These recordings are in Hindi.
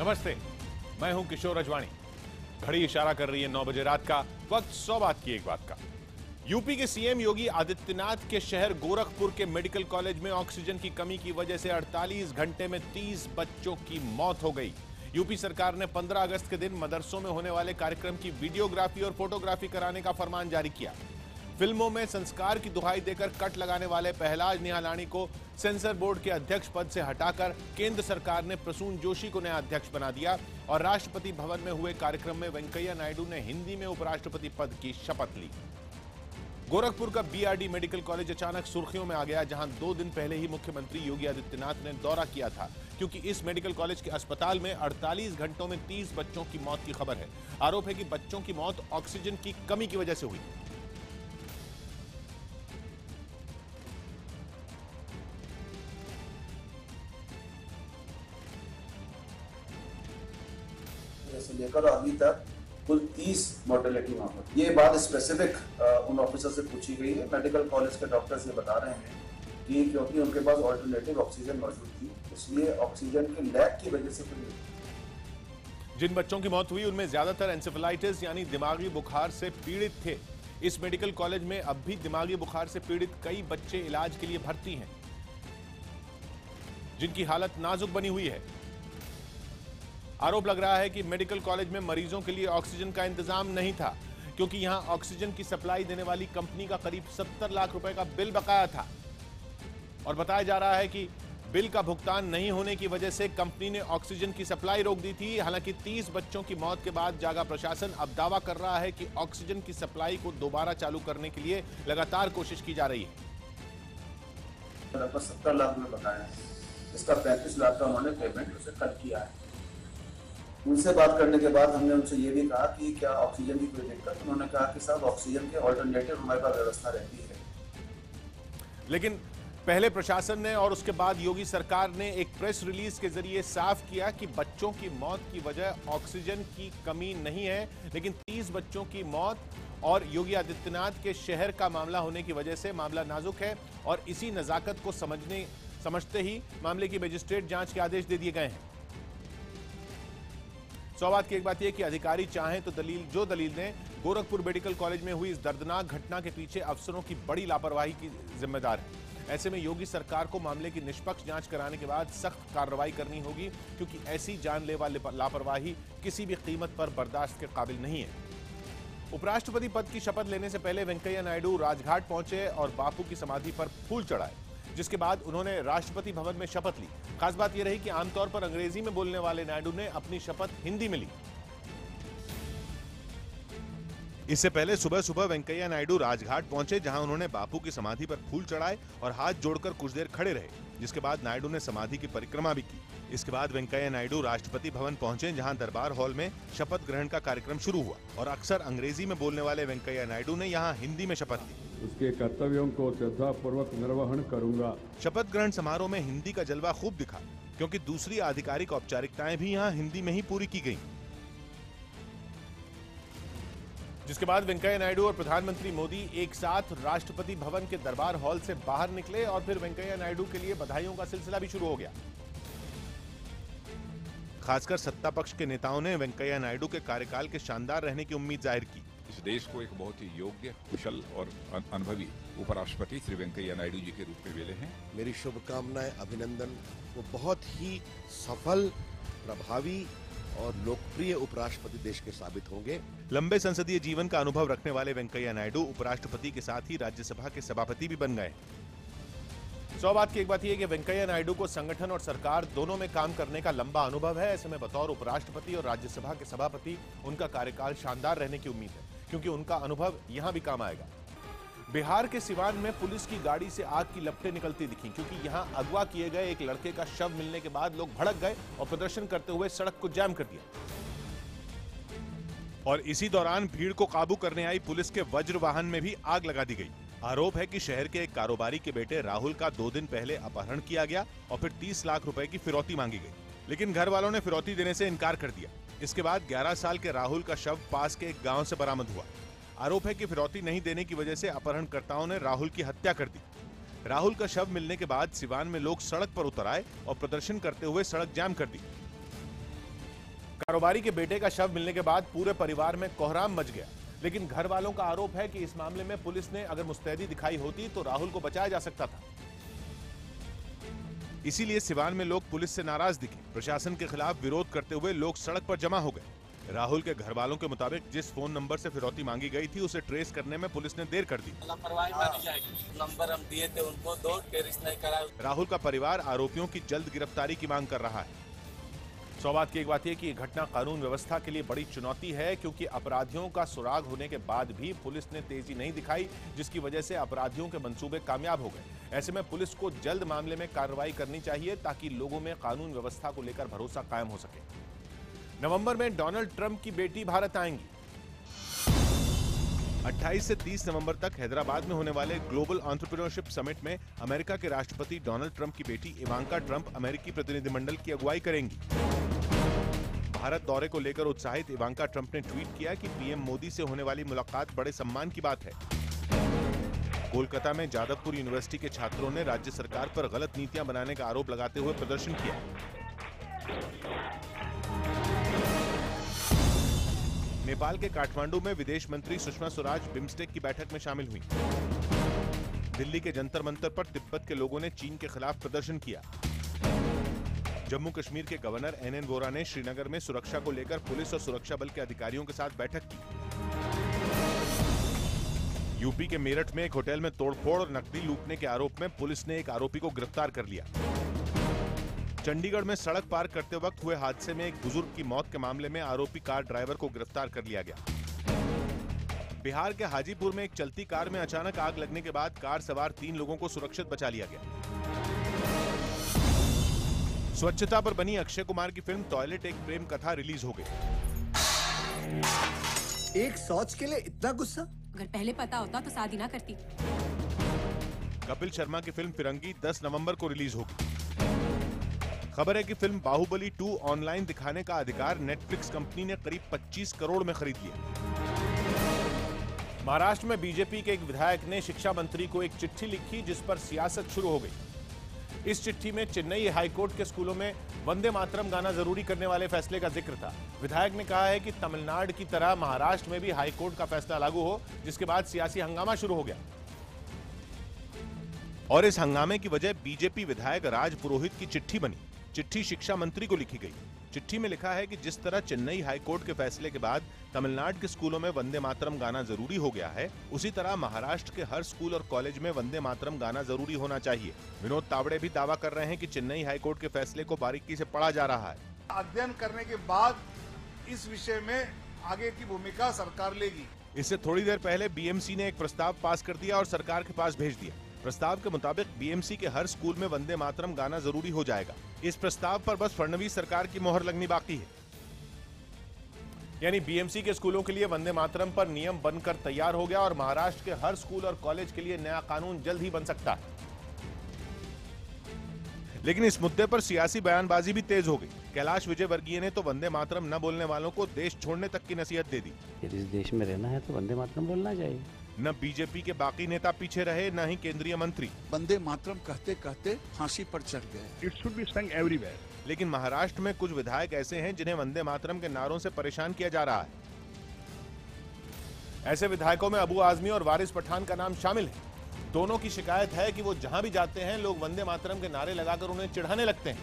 नमस्ते, मैं हूं किशोर अजवाणी। घड़ी इशारा कर रही है 9 बजे रात का। वक्त 100 बात की एक बात का। यूपी के सीएम योगी आदित्यनाथ के शहर गोरखपुर के मेडिकल कॉलेज में ऑक्सीजन की कमी की वजह से 48 घंटे में 30 बच्चों की मौत हो गई। यूपी सरकार ने 15 अगस्त के दिन मदरसों में होने वाले कार्यक्रम की वीडियोग्राफी और फोटोग्राफी कराने का फरमान जारी किया। फिल्मों में संस्कार की दुहाई देकर कट लगाने वाले पहलाज निहालानी को सेंसर बोर्ड के अध्यक्ष पद से हटाकर केंद्र सरकार ने प्रसून जोशी को नया अध्यक्ष बना दिया और राष्ट्रपति भवन में हुए कार्यक्रम में वेंकैया नायडू ने हिंदी में उपराष्ट्रपति पद की शपथ ली। गोरखपुर का बीआरडी मेडिकल कॉलेज अचानक सुर्खियों में आ गया, जहां 2 दिन पहले ही मुख्यमंत्री योगी आदित्यनाथ ने दौरा किया था, क्योंकि इस मेडिकल कॉलेज के अस्पताल में 48 घंटों में 30 बच्चों की मौत की खबर है। आरोप है कि बच्चों की मौत ऑक्सीजन की कमी की वजह से हुई। से लेकर अभी तक कुल 30 मोर्टेलिटी वहां पर। ये बात स्पेसिफिक उन ऑफिसर से पूछी गई है। मेडिकल कॉलेज के डॉक्टर्स ये बता रहे हैं कि क्योंकि उनके पास ऑल्टरनेटिव ऑक्सीजन मौजूद थी, इसलिए ऑक्सीजन के लैक की वजह से जिन बच्चों की मौत हुई उनमें ज्यादातर एंसेफेलाइटिस यानी दिमागी बुखार से पीड़ित थे। इस मेडिकल कॉलेज में अब भी दिमागी बुखार से पीड़ित कई बच्चे इलाज के लिए भर्ती हैं, जिनकी हालत नाजुक बनी हुई है। आरोप लग रहा है कि मेडिकल कॉलेज में मरीजों के लिए ऑक्सीजन का इंतजाम नहीं था, क्योंकि यहां ऑक्सीजन की सप्लाई देने वाली कंपनी का करीब 70 लाख रुपए का बिल बकाया था और बताया जा रहा है कि बिल का भुगतान नहीं होने की वजह से कंपनी ने ऑक्सीजन की सप्लाई रोक दी थी। हालांकि 30 बच्चों की मौत के बाद जागा प्रशासन अब दावा कर रहा है कि ऑक्सीजन की सप्लाई को दोबारा चालू करने के लिए लगातार कोशिश की जा रही है। लगभग 70 लाख रुपए बकाया है, इसका 35 लाख का उन्होंने पेमेंट उसे कट किया है। उनसे बात करने के बाद हमने उनसे ये भी कहा कि क्या ऑक्सीजन की कोई दिक्कत। उन्होंने कहा कि साहब ऑक्सीजन के ऑल्टरनेटिव हमारे पास व्यवस्था रहती है। लेकिन पहले प्रशासन ने और उसके बाद योगी सरकार ने एक प्रेस रिलीज के जरिए साफ किया कि बच्चों की मौत की वजह ऑक्सीजन की कमी नहीं है, लेकिन 30 बच्चों की मौत और योगी आदित्यनाथ के शहर का मामला होने की वजह से मामला नाजुक है और इसी नजाकत को समझते ही मामले की मजिस्ट्रेट जांच के आदेश दे दिए गए हैं। सौबात की एक बात यह कि अधिकारी चाहें तो दलील ने गोरखपुर मेडिकल कॉलेज में हुई इस दर्दनाक घटना के पीछे अफसरों की बड़ी लापरवाही की जिम्मेदार है। ऐसे में योगी सरकार को मामले की निष्पक्ष जांच कराने के बाद सख्त कार्रवाई करनी होगी, क्योंकि ऐसी जानलेवा लापरवाही किसी भी कीमत पर बर्दाश्त के काबिल नहीं है। उपराष्ट्रपति पद की शपथ लेने से पहले वेंकैया नायडू राजघाट पहुंचे और बापू की समाधि पर फूल चढ़ाए, जिसके बाद उन्होंने राष्ट्रपति भवन में शपथ ली। खास बात यह रही कि आमतौर पर अंग्रेजी में बोलने वाले नायडू ने अपनी शपथ हिंदी में ली। इससे पहले सुबह सुबह वेंकैया नायडू राजघाट पहुंचे, जहां उन्होंने बापू की समाधि पर फूल चढ़ाए और हाथ जोड़कर कुछ देर खड़े रहे, जिसके बाद नायडू ने समाधि की परिक्रमा भी की। इसके बाद वेंकैया नायडू राष्ट्रपति भवन पहुंचे, जहां दरबार हॉल में शपथ ग्रहण का कार्यक्रम शुरू हुआ और अक्सर अंग्रेजी में बोलने वाले वेंकैया नायडू ने यहां हिंदी में शपथ ली। उसके कर्तव्यों को श्रद्धापूर्वक निर्वहन करूंगा। शपथ ग्रहण समारोह में हिंदी का जलवा खूब दिखा, क्योंकि दूसरी आधिकारिक औपचारिकताएं भी यहां हिंदी में ही पूरी की गई। जिसके बाद वेंकैया नायडू और प्रधानमंत्री मोदी एक साथ राष्ट्रपति भवन के दरबार हॉल से बाहर निकले और फिर वेंकैया नायडू के लिए बधाइयों का सिलसिला भी शुरू हो गया। खासकर सत्ता पक्ष के नेताओं ने वेंकैया नायडू के कार्यकाल के शानदार रहने की उम्मीद जाहिर की। इस देश को एक बहुत ही योग्य, कुशल और अनुभवी उपराष्ट्रपति श्री वेंकैया नायडू जी के रूप में मिले हैं। मेरी शुभकामनाएं, अभिनंदन। वो बहुत ही सफल, प्रभावी और लोकप्रिय उपराष्ट्रपति देश के साबित होंगे। लंबे संसदीय जीवन का अनुभव रखने वाले वेंकैया नायडू उपराष्ट्रपति के साथ ही राज्यसभा के सभापति भी बन गए। बात की एक बात यह कि वेंकैया नायडू को संगठन और सरकार दोनों में काम करने का लंबा अनुभव है। ऐसे में बतौर उपराष्ट्रपति और राज्यसभा के सभापति उनका कार्यकाल शानदार रहने की उम्मीद है, क्योंकि उनका अनुभव यहां भी काम आएगा। बिहार के सिवान में पुलिस की गाड़ी से आग की लपटें निकलती दिखी, क्योंकि यहां अगवा किए गए एक लड़के का शव मिलने के बाद लोग भड़क गए और प्रदर्शन करते हुए सड़क को जाम कर दिया। और इसी दौरान भीड़ को काबू करने आई पुलिस के वज्र वाहन में भी आग लगा दी गई। आरोप है कि शहर के एक कारोबारी के बेटे राहुल का 2 दिन पहले अपहरण किया गया और फिर 30 लाख रुपए की फिरौती मांगी गई, लेकिन घर वालों ने फिरौती देने से इनकार कर दिया। इसके बाद 11 साल के राहुल का शव पास के एक गांव से बरामद हुआ। आरोप है कि फिरौती नहीं देने की वजह से अपहरणकर्ताओं ने राहुल की हत्या कर दी। राहुल का शव मिलने के बाद सिवान में लोग सड़क पर उतर आए और प्रदर्शन करते हुए सड़क जाम कर दी। कारोबारी के बेटे का शव मिलने के बाद पूरे परिवार में कोहराम मच गया, लेकिन घर वालों का आरोप है कि इस मामले में पुलिस ने अगर मुस्तैदी दिखाई होती तो राहुल को बचाया जा सकता था। इसीलिए सिवान में लोग पुलिस से नाराज दिखे। प्रशासन के खिलाफ विरोध करते हुए लोग सड़क पर जमा हो गए। राहुल के घर वालों के मुताबिक जिस फोन नंबर से फिरौती मांगी गई थी उसे ट्रेस करने में पुलिस ने देर कर दी। लापरवाही मानी जाएगी। नंबर हम दिए थे उनको, दो ट्रेस नहीं करा। राहुल का परिवार आरोपियों की जल्द गिरफ्तारी की मांग कर रहा है। सौभाग्य की एक बात यह कि यह घटना कानून व्यवस्था के लिए बड़ी चुनौती है, क्योंकि अपराधियों का सुराग होने के बाद भी पुलिस ने तेजी नहीं दिखाई, जिसकी वजह से अपराधियों के मंसूबे कामयाब हो गए। ऐसे में पुलिस को जल्द मामले में कार्रवाई करनी चाहिए ताकि लोगों में कानून व्यवस्था को लेकर भरोसा कायम हो सके। नवंबर में डोनाल्ड ट्रंप की बेटी भारत आएंगी। 28 से 30 नवंबर तक हैदराबाद में होने वाले ग्लोबल एंटरप्रेन्योरशिप समिट में अमेरिका के राष्ट्रपति डोनाल्ड ट्रंप की बेटी इवांका ट्रंप अमेरिकी प्रतिनिधिमंडल की अगुवाई करेंगी। भारत दौरे को लेकर उत्साहित इवांका ट्रंप ने ट्वीट किया कि पीएम मोदी से होने वाली मुलाकात बड़े सम्मान की बात है। कोलकाता में जादवपुर यूनिवर्सिटी के छात्रों ने राज्य सरकार पर गलत नीतियां बनाने का आरोप लगाते हुए प्रदर्शन किया। नेपाल के काठमांडू में विदेश मंत्री सुषमा स्वराज बिम्स्टेक की बैठक में शामिल हुई। दिल्ली के जंतर मंतर पर तिब्बत के लोगों ने चीन के खिलाफ प्रदर्शन किया। जम्मू कश्मीर के गवर्नर एनएन वोरा ने श्रीनगर में सुरक्षा को लेकर पुलिस और सुरक्षा बल के अधिकारियों के साथ बैठक की। यूपी के मेरठ में एक होटल में तोड़फोड़ और नकदी लूटने के आरोप में पुलिस ने एक आरोपी को गिरफ्तार कर लिया। चंडीगढ़ में सड़क पार करते वक्त हुए हादसे में एक बुजुर्ग की मौत के मामले में आरोपी कार ड्राइवर को गिरफ्तार कर लिया गया। बिहार के हाजीपुर में एक चलती कार में अचानक आग लगने के बाद कार सवार 3 लोगों को सुरक्षित बचा लिया गया। स्वच्छता पर बनी अक्षय कुमार की फिल्म टॉयलेट एक प्रेम कथा रिलीज हो गई। एक शौच के लिए इतना गुस्सा? अगर पहले पता होता तो शादी ना करती। कपिल शर्मा की फिल्म फिरंगी 10 नवंबर को रिलीज होगी। खबर है कि फिल्म बाहुबली 2 ऑनलाइन दिखाने का अधिकार नेटफ्लिक्स कंपनी ने करीब 25 करोड़ में खरीद लिया। महाराष्ट्र में बीजेपी के एक विधायक ने शिक्षा मंत्री को एक चिट्ठी लिखी जिस पर सियासत शुरू हो गई। इस चिट्ठी में चेन्नई हाईकोर्ट के स्कूलों में वंदे मातरम गाना जरूरी करने वाले फैसले का जिक्र था। विधायक ने कहा है कि तमिलनाडु की तरह महाराष्ट्र में भी हाईकोर्ट का फैसला लागू हो, जिसके बाद सियासी हंगामा शुरू हो गया। और इस हंगामे की वजह बीजेपी विधायक राज पुरोहित की चिट्ठी बनी। चिट्ठी शिक्षा मंत्री को लिखी गई। चिट्ठी में लिखा है कि जिस तरह चेन्नई हाईकोर्ट के फैसले के बाद तमिलनाडु के स्कूलों में वंदे मातरम गाना जरूरी हो गया है, उसी तरह महाराष्ट्र के हर स्कूल और कॉलेज में वंदे मातरम गाना जरूरी होना चाहिए। विनोद तावड़े भी दावा कर रहे हैं कि चेन्नई हाईकोर्ट के फैसले को बारीकी से पढ़ा जा रहा है। अध्ययन करने के बाद इस विषय में आगे की भूमिका सरकार लेगी। इससे थोड़ी देर पहले बीएमसी ने एक प्रस्ताव पास कर दिया और सरकार के पास भेज दिया। प्रस्ताव के मुताबिक बीएमसी के हर स्कूल में वंदे मातरम गाना जरूरी हो जाएगा। इस प्रस्ताव पर बस फडणवीस सरकार की मोहर लगनी बाकी है। यानी बीएमसी के स्कूलों के लिए वंदे मातरम पर नियम बनकर तैयार हो गया और महाराष्ट्र के हर स्कूल और कॉलेज के लिए नया कानून जल्द ही बन सकता है। लेकिन इस मुद्दे पर सियासी बयानबाजी भी तेज हो गई। कैलाश विजयवर्गीय ने तो वंदे मातरम न बोलने वालों को देश छोड़ने तक की नसीहत दे दी। यदि इस देश में रहना है तो वंदे मातरम बोलना चाहिए। न बीजेपी के बाकी नेता पीछे रहे, न ही केंद्रीय मंत्री। वंदे मातरम कहते कहते फांसी पर चढ़ गए। इट शुड बी संग एवरीवेयर। लेकिन महाराष्ट्र में कुछ विधायक ऐसे हैं जिन्हें वंदे मातरम के नारों से परेशान किया जा रहा है। ऐसे विधायकों में अबू आजमी और वारिस पठान का नाम शामिल है। दोनों की शिकायत है कि वो जहां भी जाते हैं लोग वंदे मातरम के नारे लगाकर उन्हें चिढ़ाने लगते हैं।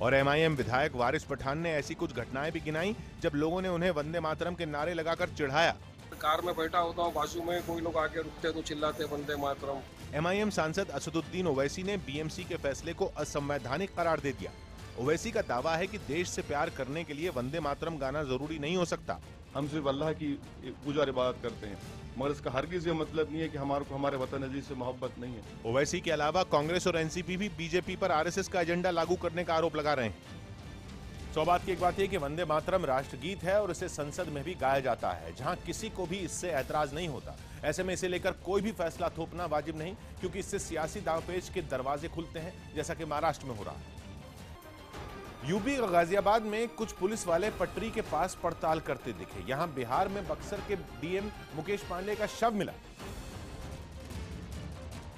और एमआईएम विधायक वारिस पठान ने ऐसी कुछ घटनाएं भी गिनाई जब लोगों ने उन्हें वंदे मातरम के नारे लगाकर चिढ़ाया। कार में बैठा होता हूँ, बाजू में कोई लोग आके रुकते तो चिल्लाते वंदे मातरम। एमआईएम सांसद असदुद्दीन ओवैसी ने बीएमसी के फैसले को असंवैधानिक करार दे दिया। ओवैसी का दावा है कि देश से प्यार करने के लिए वंदे मातरम गाना जरूरी नहीं हो सकता। हम सिर्फ अल्लाह की पूजा और इबादत करते हैं, मगर इसका हरगिज़ ये मतलब नहीं है कि हमारे को हमारे वतन अजीज से मोहब्बत नहीं है। ओवैसी के अलावा कांग्रेस और एनसीपी भी बीजेपी पर आरएसएस का एजेंडा लागू करने का आरोप लगा रहे हैं। सौभाग्य की एक बात है कि वंदे मातरम राष्ट्रगीत है और इसे संसद में भी गाया जाता है, जहां किसी को भी इससे ऐतराज नहीं होता। ऐसे में इसे लेकर कोई भी फैसला थोपना वाजिब नहीं, क्योंकि इससे सियासी दांवपेच के दरवाजे खुलते हैं, जैसा कि महाराष्ट्र में हो रहा है। यूपी और गाजियाबाद में कुछ पुलिस वाले पटरी के पास पड़ताल करते दिखे। यहां बिहार में बक्सर के डीएम मुकेश पांडे का शव मिला,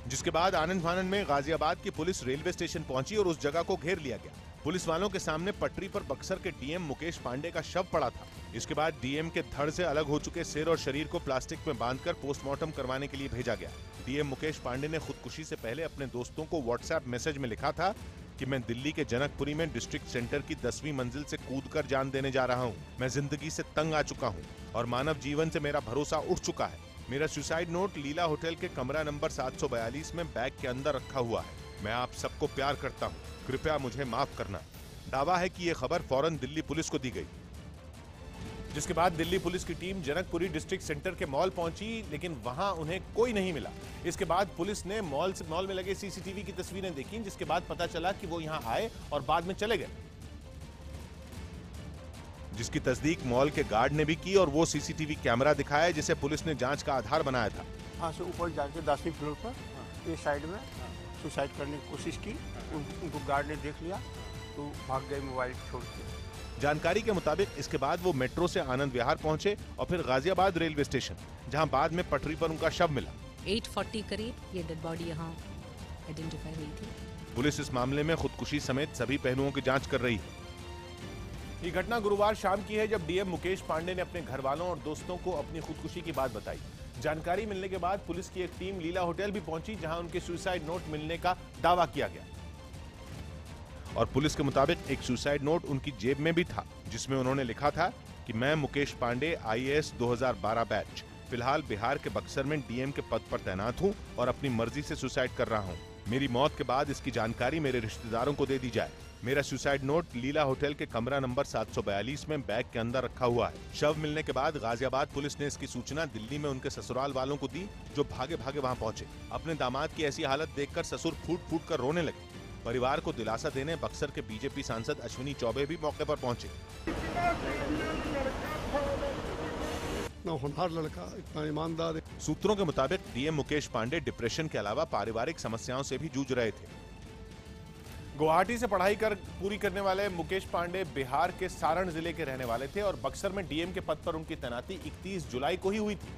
जिसके बाद आनंद फानंद में गाजियाबाद की पुलिस रेलवे स्टेशन पहुंची और उस जगह को घेर लिया गया। पुलिस वालों के सामने पटरी पर बक्सर के डीएम मुकेश पांडे का शव पड़ा था। इसके बाद डीएम के धड़ से अलग हो चुके सिर और शरीर को प्लास्टिक में बांधकर पोस्टमार्टम करवाने के लिए भेजा गया। डीएम मुकेश पांडे ने खुदकुशी से पहले अपने दोस्तों को व्हाट्सएप मैसेज में लिखा था कि मैं दिल्ली के जनकपुरी में डिस्ट्रिक्ट सेंटर की 10वीं मंजिल से कूदकर जान देने जा रहा हूं। मैं जिंदगी से तंग आ चुका हूं और मानव जीवन से मेरा भरोसा उठ चुका है। मेरा सुसाइड नोट लीला होटल के कमरा नंबर 742 में बैग के अंदर रखा हुआ है। मैं आप सबको प्यार करता हूं, कृपया मुझे माफ करना। दावा है कि यह खबर फौरन दिल्ली पुलिस को दी गई, जिसके बाद दिल्ली पुलिस की टीम जनकपुरी डिस्ट्रिक्ट सेंटर के मॉल पहुंची, लेकिन वहां उन्हें कोई नहीं मिला। इसके बाद पुलिस ने मॉल में लगे सीसीटीवी की तस्वीरें देखी, जिसके बाद पता चला कि वो यहां आए और बाद में चले गए, जिसकी तस्दीक मॉल के गार्ड ने भी की और वो सीसीटीवी कैमरा दिखाया जिसे पुलिस ने जांच का आधार बनाया था। वहाँ से ऊपर जाके 10वीं फ्लोर पर ये साइड में सुसाइड करने की कोशिश की, उनको गार्ड ने देख लिया तो भाग गए मोबाइल छोड़ के। जानकारी के मुताबिक इसके बाद वो मेट्रो से आनंद विहार पहुंचे और फिर गाजियाबाद रेलवे स्टेशन, जहां बाद में पटरी पर उनका शव मिला। 8:40 करीब ये डेड बॉडी यहाँ आइडेंटिफाई हुई थी। पुलिस इस मामले में खुदकुशी समेत सभी पहलुओं की जांच कर रही है। ये घटना गुरुवार शाम की है, जब डीएम मुकेश पांडे ने अपने घर वालों और दोस्तों को अपनी खुदकुशी की बात बताई। जानकारी मिलने के बाद पुलिस की एक टीम लीला होटल भी पहुंची, जहां उनके सुसाइड नोट मिलने का दावा किया गया और पुलिस के मुताबिक एक सुसाइड नोट उनकी जेब में भी था, जिसमें उन्होंने लिखा था कि मैं मुकेश पांडे IAS 2012 बैच, फिलहाल बिहार के बक्सर में डीएम के पद पर तैनात हूं और अपनी मर्जी से सुसाइड कर रहा हूं। मेरी मौत के बाद इसकी जानकारी मेरे रिश्तेदारों को दे दी जाए। मेरा सुसाइड नोट लीला होटल के कमरा नंबर 742 में बैग के अंदर रखा हुआ है। शव मिलने के बाद गाजियाबाद पुलिस ने इसकी सूचना दिल्ली में उनके ससुराल वालों को दी, जो भागे भागे वहां पहुंचे। अपने दामाद की ऐसी हालत देखकर ससुर फूट फूट कर रोने लगे। परिवार को दिलासा देने बक्सर के बीजेपी सांसद अश्विनी चौबे भी मौके पर पहुंचे। इतना होनहार लड़का, इतना ईमानदार। सूत्रों के मुताबिक डीएम मुकेश पांडे डिप्रेशन के अलावा पारिवारिक समस्याओं से भी जूझ रहे थे। गुवाहाटी से पढ़ाई पूरी करने वाले मुकेश पांडे बिहार के सारण जिले के रहने वाले थे और बक्सर में डीएम के पद पर उनकी तैनाती 31 जुलाई को ही हुई थी।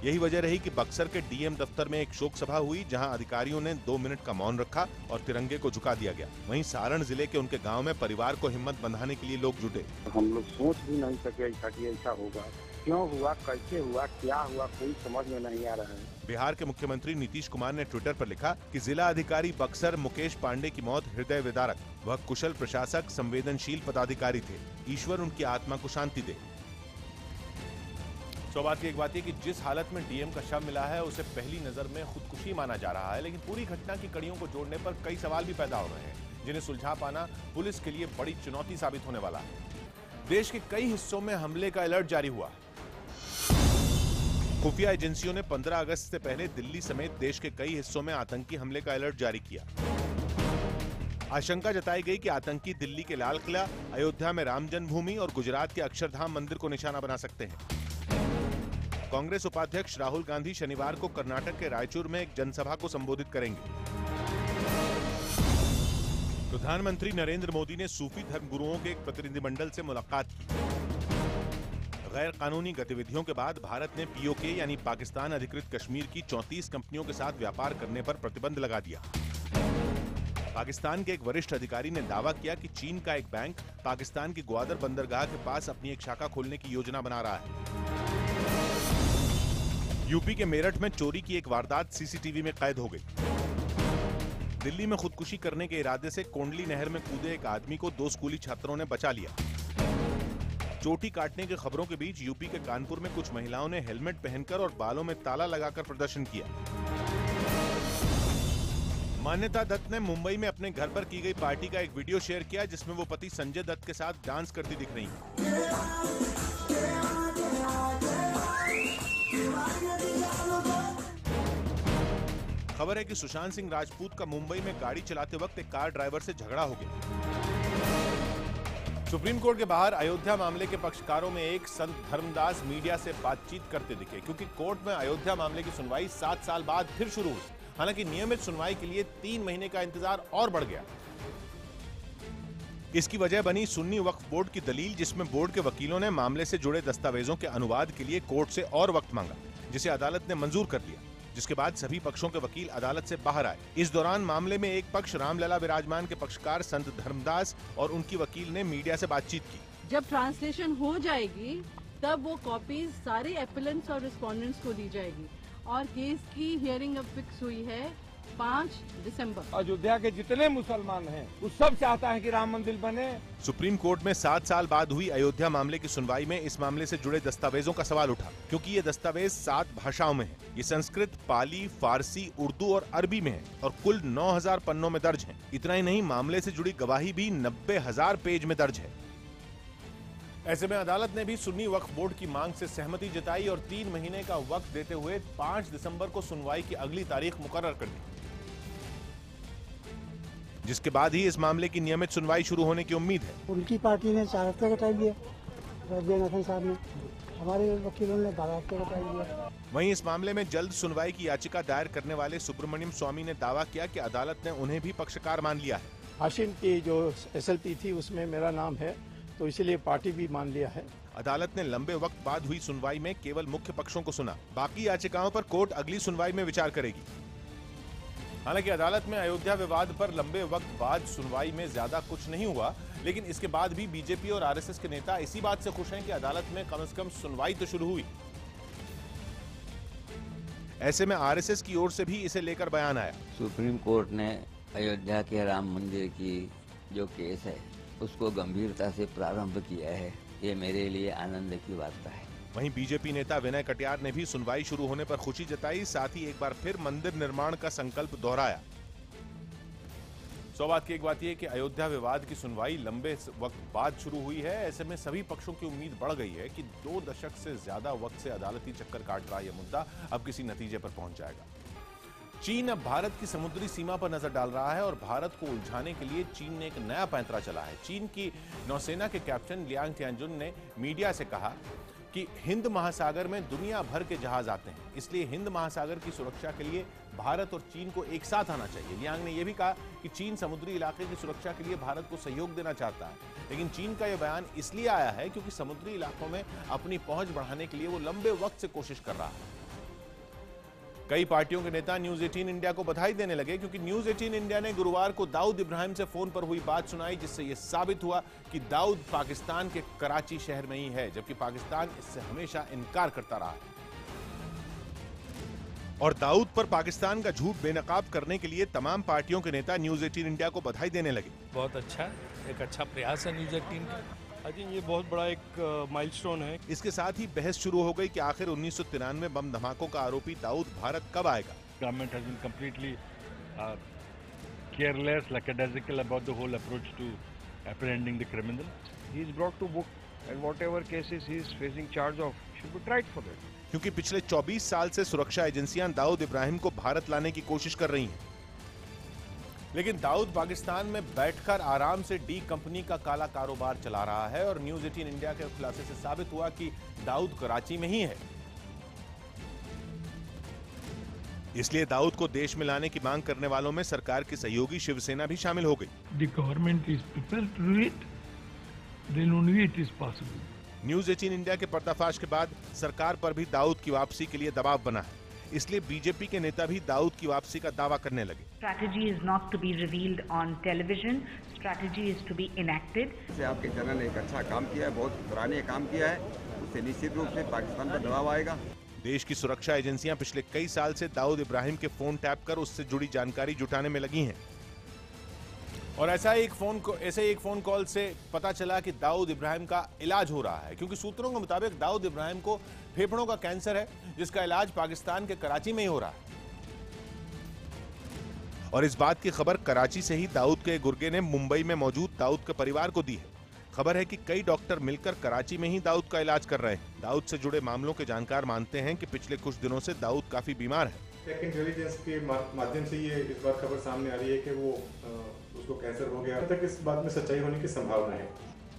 यही वजह रही कि बक्सर के डीएम दफ्तर में एक शोक सभा हुई, जहां अधिकारियों ने 2 मिनट का मौन रखा और तिरंगे को झुका दिया गया। वहीं सारण जिले के उनके गांव में परिवार को हिम्मत बंधाने के लिए लोग जुटे। हम लोग सोच भी नहीं सके कि ऐसा होगा, क्यों हुआ, कैसे हुआ, क्या हुआ, कोई समझ में नहीं आ रहा है। बिहार के मुख्यमंत्री नीतीश कुमार ने ट्विटर पर लिखा कि जिला अधिकारी बक्सर मुकेश पांडे की मौत हृदय विदारक। वह कुशल प्रशासक, संवेदनशील पदाधिकारी थे। ईश्वर उनकी आत्मा को शांति दे। सौभाग्य की एक बात है कि जिस हालत में डीएम का शव मिला है उसे पहली नजर में खुदकुशी माना जा रहा है, लेकिन पूरी घटना की कड़ियों को जोड़ने पर कई सवाल भी पैदा हो रहे हैं, जिन्हें सुलझा पाना पुलिस के लिए बड़ी चुनौती साबित होने वाला है। देश के कई हिस्सों में हमले का अलर्ट जारी हुआ। खुफिया एजेंसियों ने 15 अगस्त से पहले दिल्ली समेत देश के कई हिस्सों में आतंकी हमले का अलर्ट जारी किया। आशंका जताई गई कि आतंकी दिल्ली के लाल किला, अयोध्या में राम जन्मभूमि और गुजरात के अक्षरधाम मंदिर को निशाना बना सकते हैं। कांग्रेस उपाध्यक्ष राहुल गांधी शनिवार को कर्नाटक के रायचूर में एक जनसभा को संबोधित करेंगे। प्रधानमंत्री नरेंद्र मोदी ने सूफी धर्मगुरुओं के एक प्रतिनिधिमंडल से मुलाकात की। गैर कानूनी गतिविधियों के बाद भारत ने पीओके यानी पाकिस्तान अधिकृत कश्मीर की 34 कंपनियों के साथ व्यापार करने पर प्रतिबंध लगा दिया। पाकिस्तान के एक वरिष्ठ अधिकारी ने दावा किया कि चीन का एक बैंक पाकिस्तान की ग्वादर बंदरगाह के पास अपनी एक शाखा खोलने की योजना बना रहा है। यूपी के मेरठ में चोरी की एक वारदात सीसीटीवी में कैद हो गई। दिल्ली में खुदकुशी करने के इरादे से कोंडली नहर में कूदे एक आदमी को 2 स्कूली छात्रों ने बचा लिया। चोटी काटने की खबरों के बीच यूपी के कानपुर में कुछ महिलाओं ने हेलमेट पहनकर और बालों में ताला लगाकर प्रदर्शन किया। मान्यता दत्त ने मुंबई में अपने घर पर की गई पार्टी का एक वीडियो शेयर किया, जिसमें वो पति संजय दत्त के साथ डांस करती दिख रही हैं। खबर है कि सुशांत सिंह राजपूत का मुंबई में गाड़ी चलाते वक्त एक कार ड्राइवर से झगड़ा हो गया। सुप्रीम कोर्ट के बाहर अयोध्या मामले के पक्षकारों में एक संत धर्मदास मीडिया से बातचीत करते दिखे, क्योंकि कोर्ट में अयोध्या मामले की सुनवाई 7 साल बाद फिर शुरू हुई। हालांकि नियमित सुनवाई के लिए 3 महीने का इंतजार और बढ़ गया। इसकी वजह बनी सुन्नी वक्फ बोर्ड की दलील, जिसमें बोर्ड के वकीलों ने मामले से जुड़े दस्तावेजों के अनुवाद के लिए कोर्ट से और वक्त मांगा, जिसे अदालत ने मंजूर कर लिया। जिसके बाद सभी पक्षों के वकील अदालत से बाहर आए। इस दौरान मामले में एक पक्ष रामलला विराजमान के पक्षकार संत धर्मदास और उनकी वकील ने मीडिया से बातचीत की। जब ट्रांसलेशन हो जाएगी तब वो कॉपीज सारे एपिलेंट्स और रिस्पोंडेंट्स को दी जाएगी और केस की हियरिंग अब फिक्स हुई है 5 दिसंबर। अयोध्या के जितने मुसलमान हैं वो सब चाहता है कि राम मंदिर बने। सुप्रीम कोर्ट में 7 साल बाद हुई अयोध्या मामले की सुनवाई में इस मामले से जुड़े दस्तावेजों का सवाल उठा, क्योंकि ये दस्तावेज 7 भाषाओं में हैं। ये संस्कृत, पाली, फारसी, उर्दू और अरबी में है और कुल 9000 पन्नों में दर्ज हैं। इतना ही नहीं, मामले से जुड़ी गवाही भी 90,000 पेज में दर्ज है। ऐसे में अदालत ने भी सुन्नी वक्फ बोर्ड की मांग से सहमति जताई और 3 महीने का वक्त देते हुए 5 दिसंबर को सुनवाई की अगली तारीख मुकर्रर कर दी, जिसके बाद ही इस मामले की नियमित सुनवाई शुरू होने की उम्मीद है। उनकी पार्टी ने 4 हफ्ते का टाइम दिया, रजनसन साहब ने, हमारे वकीलों ने 12 हफ्ते का टाइम दिया। वहीं इस मामले में जल्द सुनवाई की याचिका दायर करने वाले सुब्रमण्यम स्वामी ने दावा किया कि अदालत ने उन्हें भी पक्षकार मान लिया है। हाशिम की जो SLP थी उसमें मेरा नाम है, तो इसलिए पार्टी भी मान लिया है। अदालत ने लंबे वक्त बाद हुई सुनवाई में केवल मुख्य पक्षों को सुना। बाकी याचिकाओं पर कोर्ट अगली सुनवाई में विचार करेगी। हालांकि अदालत में अयोध्या विवाद पर लंबे वक्त बाद सुनवाई में ज्यादा कुछ नहीं हुआ, लेकिन इसके बाद भी बीजेपी और आरएसएस के नेता इसी बात से खुश हैं कि अदालत में कम से कम सुनवाई तो शुरू हुई। ऐसे में आरएसएस की ओर से भी इसे लेकर बयान आया। सुप्रीम कोर्ट ने अयोध्या के राम मंदिर की जो केस है उसको गंभीरता से प्रारंभ किया है, ये मेरे लिए आनंद की बात है। वहीं बीजेपी नेता विनय कटियार ने भी सुनवाई शुरू होने पर खुशी जताई, साथ ही एक बार फिर मंदिर निर्माण का संकल्प दोहराया। सौ बात की एक बात यह कि अयोध्या विवाद की सुनवाई लंबे वक्त बाद शुरू हुई है। ऐसे में सभी पक्षों की उम्मीद बढ़ गई है कि 2 दशक से ज्यादा वक्त से अदालती चक्कर काट रहा यह मुद्दा अब किसी नतीजे पर पहुंच जाएगा। चीन अब भारत की समुद्री सीमा पर नजर डाल रहा है और भारत को उलझाने के लिए चीन ने एक नया पैंतरा चला है। चीन की नौसेना के कैप्टन लियांग तियानजुन ने मीडिया से कहा कि हिंद महासागर में दुनिया भर के जहाज आते हैं, इसलिए हिंद महासागर की सुरक्षा के लिए भारत और चीन को एक साथ आना चाहिए। लियांग ने यह भी कहा कि चीन समुद्री इलाके की सुरक्षा के लिए भारत को सहयोग देना चाहता है, लेकिन चीन का यह बयान इसलिए आया है क्योंकि समुद्री इलाकों में अपनी पहुंच बढ़ाने के लिए वो लंबे वक्त से कोशिश कर रहा है। कई पार्टियों के नेता न्यूज 18 इंडिया को बधाई देने लगे, क्योंकि न्यूज 18 इंडिया ने गुरुवार को दाऊद इब्राहिम से फोन पर हुई बात सुनाई, जिससे यह साबित हुआ कि दाऊद पाकिस्तान के कराची शहर में ही है, जबकि पाकिस्तान इससे हमेशा इनकार करता रहा है। और दाऊद पर पाकिस्तान का झूठ बेनकाब करने के लिए तमाम पार्टियों के नेता न्यूज 18 इंडिया को बधाई देने लगे। बहुत अच्छा, एक अच्छा प्रयास है न्यूज 18 का। आई थिंक ये बहुत बड़ा एक माइलस्टोन है। इसके साथ ही बहस शुरू हो गई कि आखिर 1993 बम धमाकों का आरोपी दाऊद भारत कब आएगा। Government has been completely careless, lackadaisical about the whole approach to apprehending the criminal. He is brought to book and whatever cases he is facing charge of should be tried for that. क्योंकि पिछले 24 साल से सुरक्षा एजेंसियां दाऊद इब्राहिम को भारत लाने की कोशिश कर रही हैं, लेकिन दाऊद पाकिस्तान में बैठकर आराम से डी कंपनी का काला कारोबार चला रहा है और न्यूज 18 इंडिया के खुलासे से साबित हुआ कि दाऊद कराची में ही है। इसलिए दाऊद को देश में लाने की मांग करने वालों में सरकार की सहयोगी शिवसेना भी शामिल हो गई। The government is prepared to do it, then only it is possible. News 18 India के पर्दाफाश के बाद सरकार पर भी दाऊद की वापसी के लिए दबाव बना है, इसलिए बीजेपी के नेता भी दाऊद की वापसी का दावा करने लगे। Strategy is not to be revealed on television. Strategy is to be enacted. आपके जनरल ने एक अच्छा काम किया है, बहुत सराहनीय काम किया है, उससे निश्चित रूप से पाकिस्तान पर दबाव आएगा। देश की सुरक्षा एजेंसियां पिछले कई साल से दाऊद इब्राहिम के फोन टैप कर उससे जुड़ी जानकारी जुटाने में लगी हैं। और ऐसे एक फोन कॉल से पता चला कि दाऊद इब्राहिम का इलाज हो रहा है, क्योंकि सूत्रों के मुताबिक दाऊद इब्राहिम को फेफड़ों का कैंसर है, जिसका इलाज पाकिस्तान के कराची में ही हो रहा है। और इस बात की खबर कराची से ही दाऊद के गुर्गे ने मुंबई में मौजूद दाऊद के परिवार को दी है। खबर है कि कई डॉक्टर मिलकर कराची में ही दाऊद का इलाज कर रहे हैं। दाऊद से जुड़े मामलों के जानकार मानते हैं कि पिछले कुछ दिनों से दाऊद काफी बीमार है। टेक इंटेलिजेंस के माध्यम से ये इस बात खबर सामने आ रही है कि वो उसको कैंसर हो गया। अब तक इस बात में सच्चाई होने की संभावना है।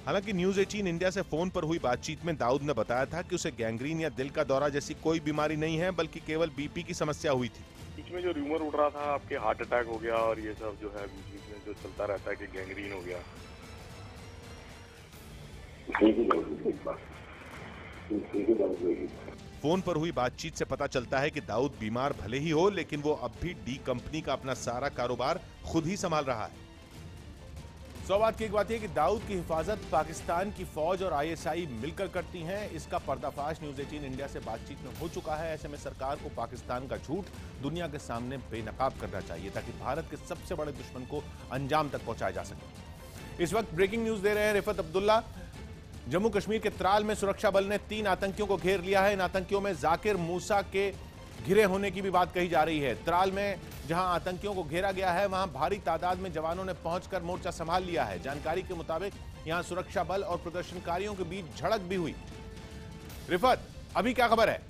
हालांकि न्यूज 18 इंडिया से फोन पर हुई बातचीत में दाऊद ने बताया था कि उसे गैंग्रीन या दिल का दौरा जैसी कोई बीमारी नहीं है, बल्कि केवल बीपी की समस्या हुई थी। बीच में जो र्यूमर उड़ रहा था आपके हार्ट अटैक हो गया और ये सब जो है बीच में जो चलता रहता है कि गैंग्रीन हो गया। फोन पर हुई बातचीत से पता चलता है कि दाऊद बीमार भले ही हो, लेकिन वो अब भी डी कंपनी का अपना सारा कारोबार खुद ही संभाल रहा है। सौ बात की एक बात है कि दाऊद की हिफाजत पाकिस्तान की फौज और आईएसआई मिलकर करती हैं। इसका पर्दाफाश न्यूज 18 इंडिया से बातचीत में हो चुका है। ऐसे में सरकार को पाकिस्तान का झूठ दुनिया के सामने बेनकाब करना चाहिए ताकि भारत के सबसे बड़े दुश्मन को अंजाम तक पहुंचाया जा सके। इस वक्त ब्रेकिंग न्यूज दे रहे हैं रिफत अब्दुल्ला। जम्मू कश्मीर के त्राल में सुरक्षा बल ने 3 आतंकियों को घेर लिया है। इन आतंकियों में जाकिर मूसा के घिरे होने की भी बात कही जा रही है। त्राल में जहां आतंकियों को घेरा गया है, वहां भारी तादाद में जवानों ने पहुंचकर मोर्चा संभाल लिया है। जानकारी के मुताबिक यहां सुरक्षा बल और प्रदर्शनकारियों के बीच झड़प भी हुई। रिफत, अभी क्या खबर है?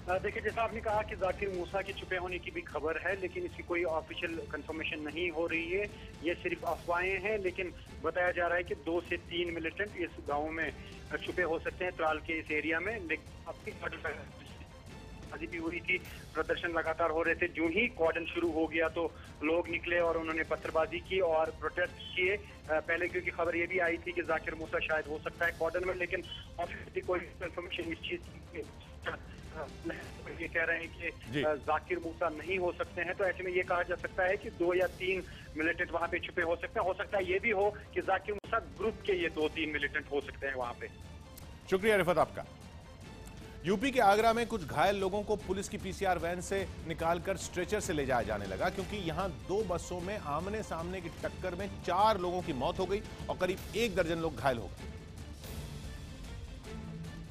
देखिए, जैसा आपने कहा कि जाकिर मूसा के छुपे होने की भी खबर है, लेकिन इसकी कोई ऑफिशियल कंफर्मेशन नहीं हो रही है। ये सिर्फ अफवाहें हैं, लेकिन बताया जा रहा है कि 2 से 3 मिलिटेंट इस गांव में छुपे हो सकते हैं, त्राल के इस एरिया में। लेकिन भी हुई थी, प्रदर्शन लगातार हो रहे थे। जो ही कॉर्डन शुरू हो गया तो लोग निकले और उन्होंने पत्थरबाजी की और प्रोटेस्ट किए। पहले क्योंकि खबर ये भी आई थी कि जाकिर मूसा शायद हो सकता है कॉर्डन में, लेकिन ऑफिशियली कोई इंफॉर्मेशन इस चीज की ये कह रहे हैं कि जाकिर मूसा नहीं हो सकते हैं। तो ऐसे में ये कहा जा सकता है कि 2 या 3 मिलिटेंट वहां पे छुपे हो सकते हैं। हो सकता है ये भी हो कि जाकिर मूसा ग्रुप के ये 2-3 मिलिटेंट हो सकते हैं वहां पे। शुक्रिया रिफत आपका। यूपी के आगरा में कुछ घायल लोगों को पुलिस की पीसीआर वैन से निकालकर स्ट्रेचर से ले जाया जाने लगा, क्योंकि यहां 2 बसों में आमने सामने की टक्कर में 4 लोगों की मौत हो गई और करीब 1 दर्जन लोग घायल हो गए।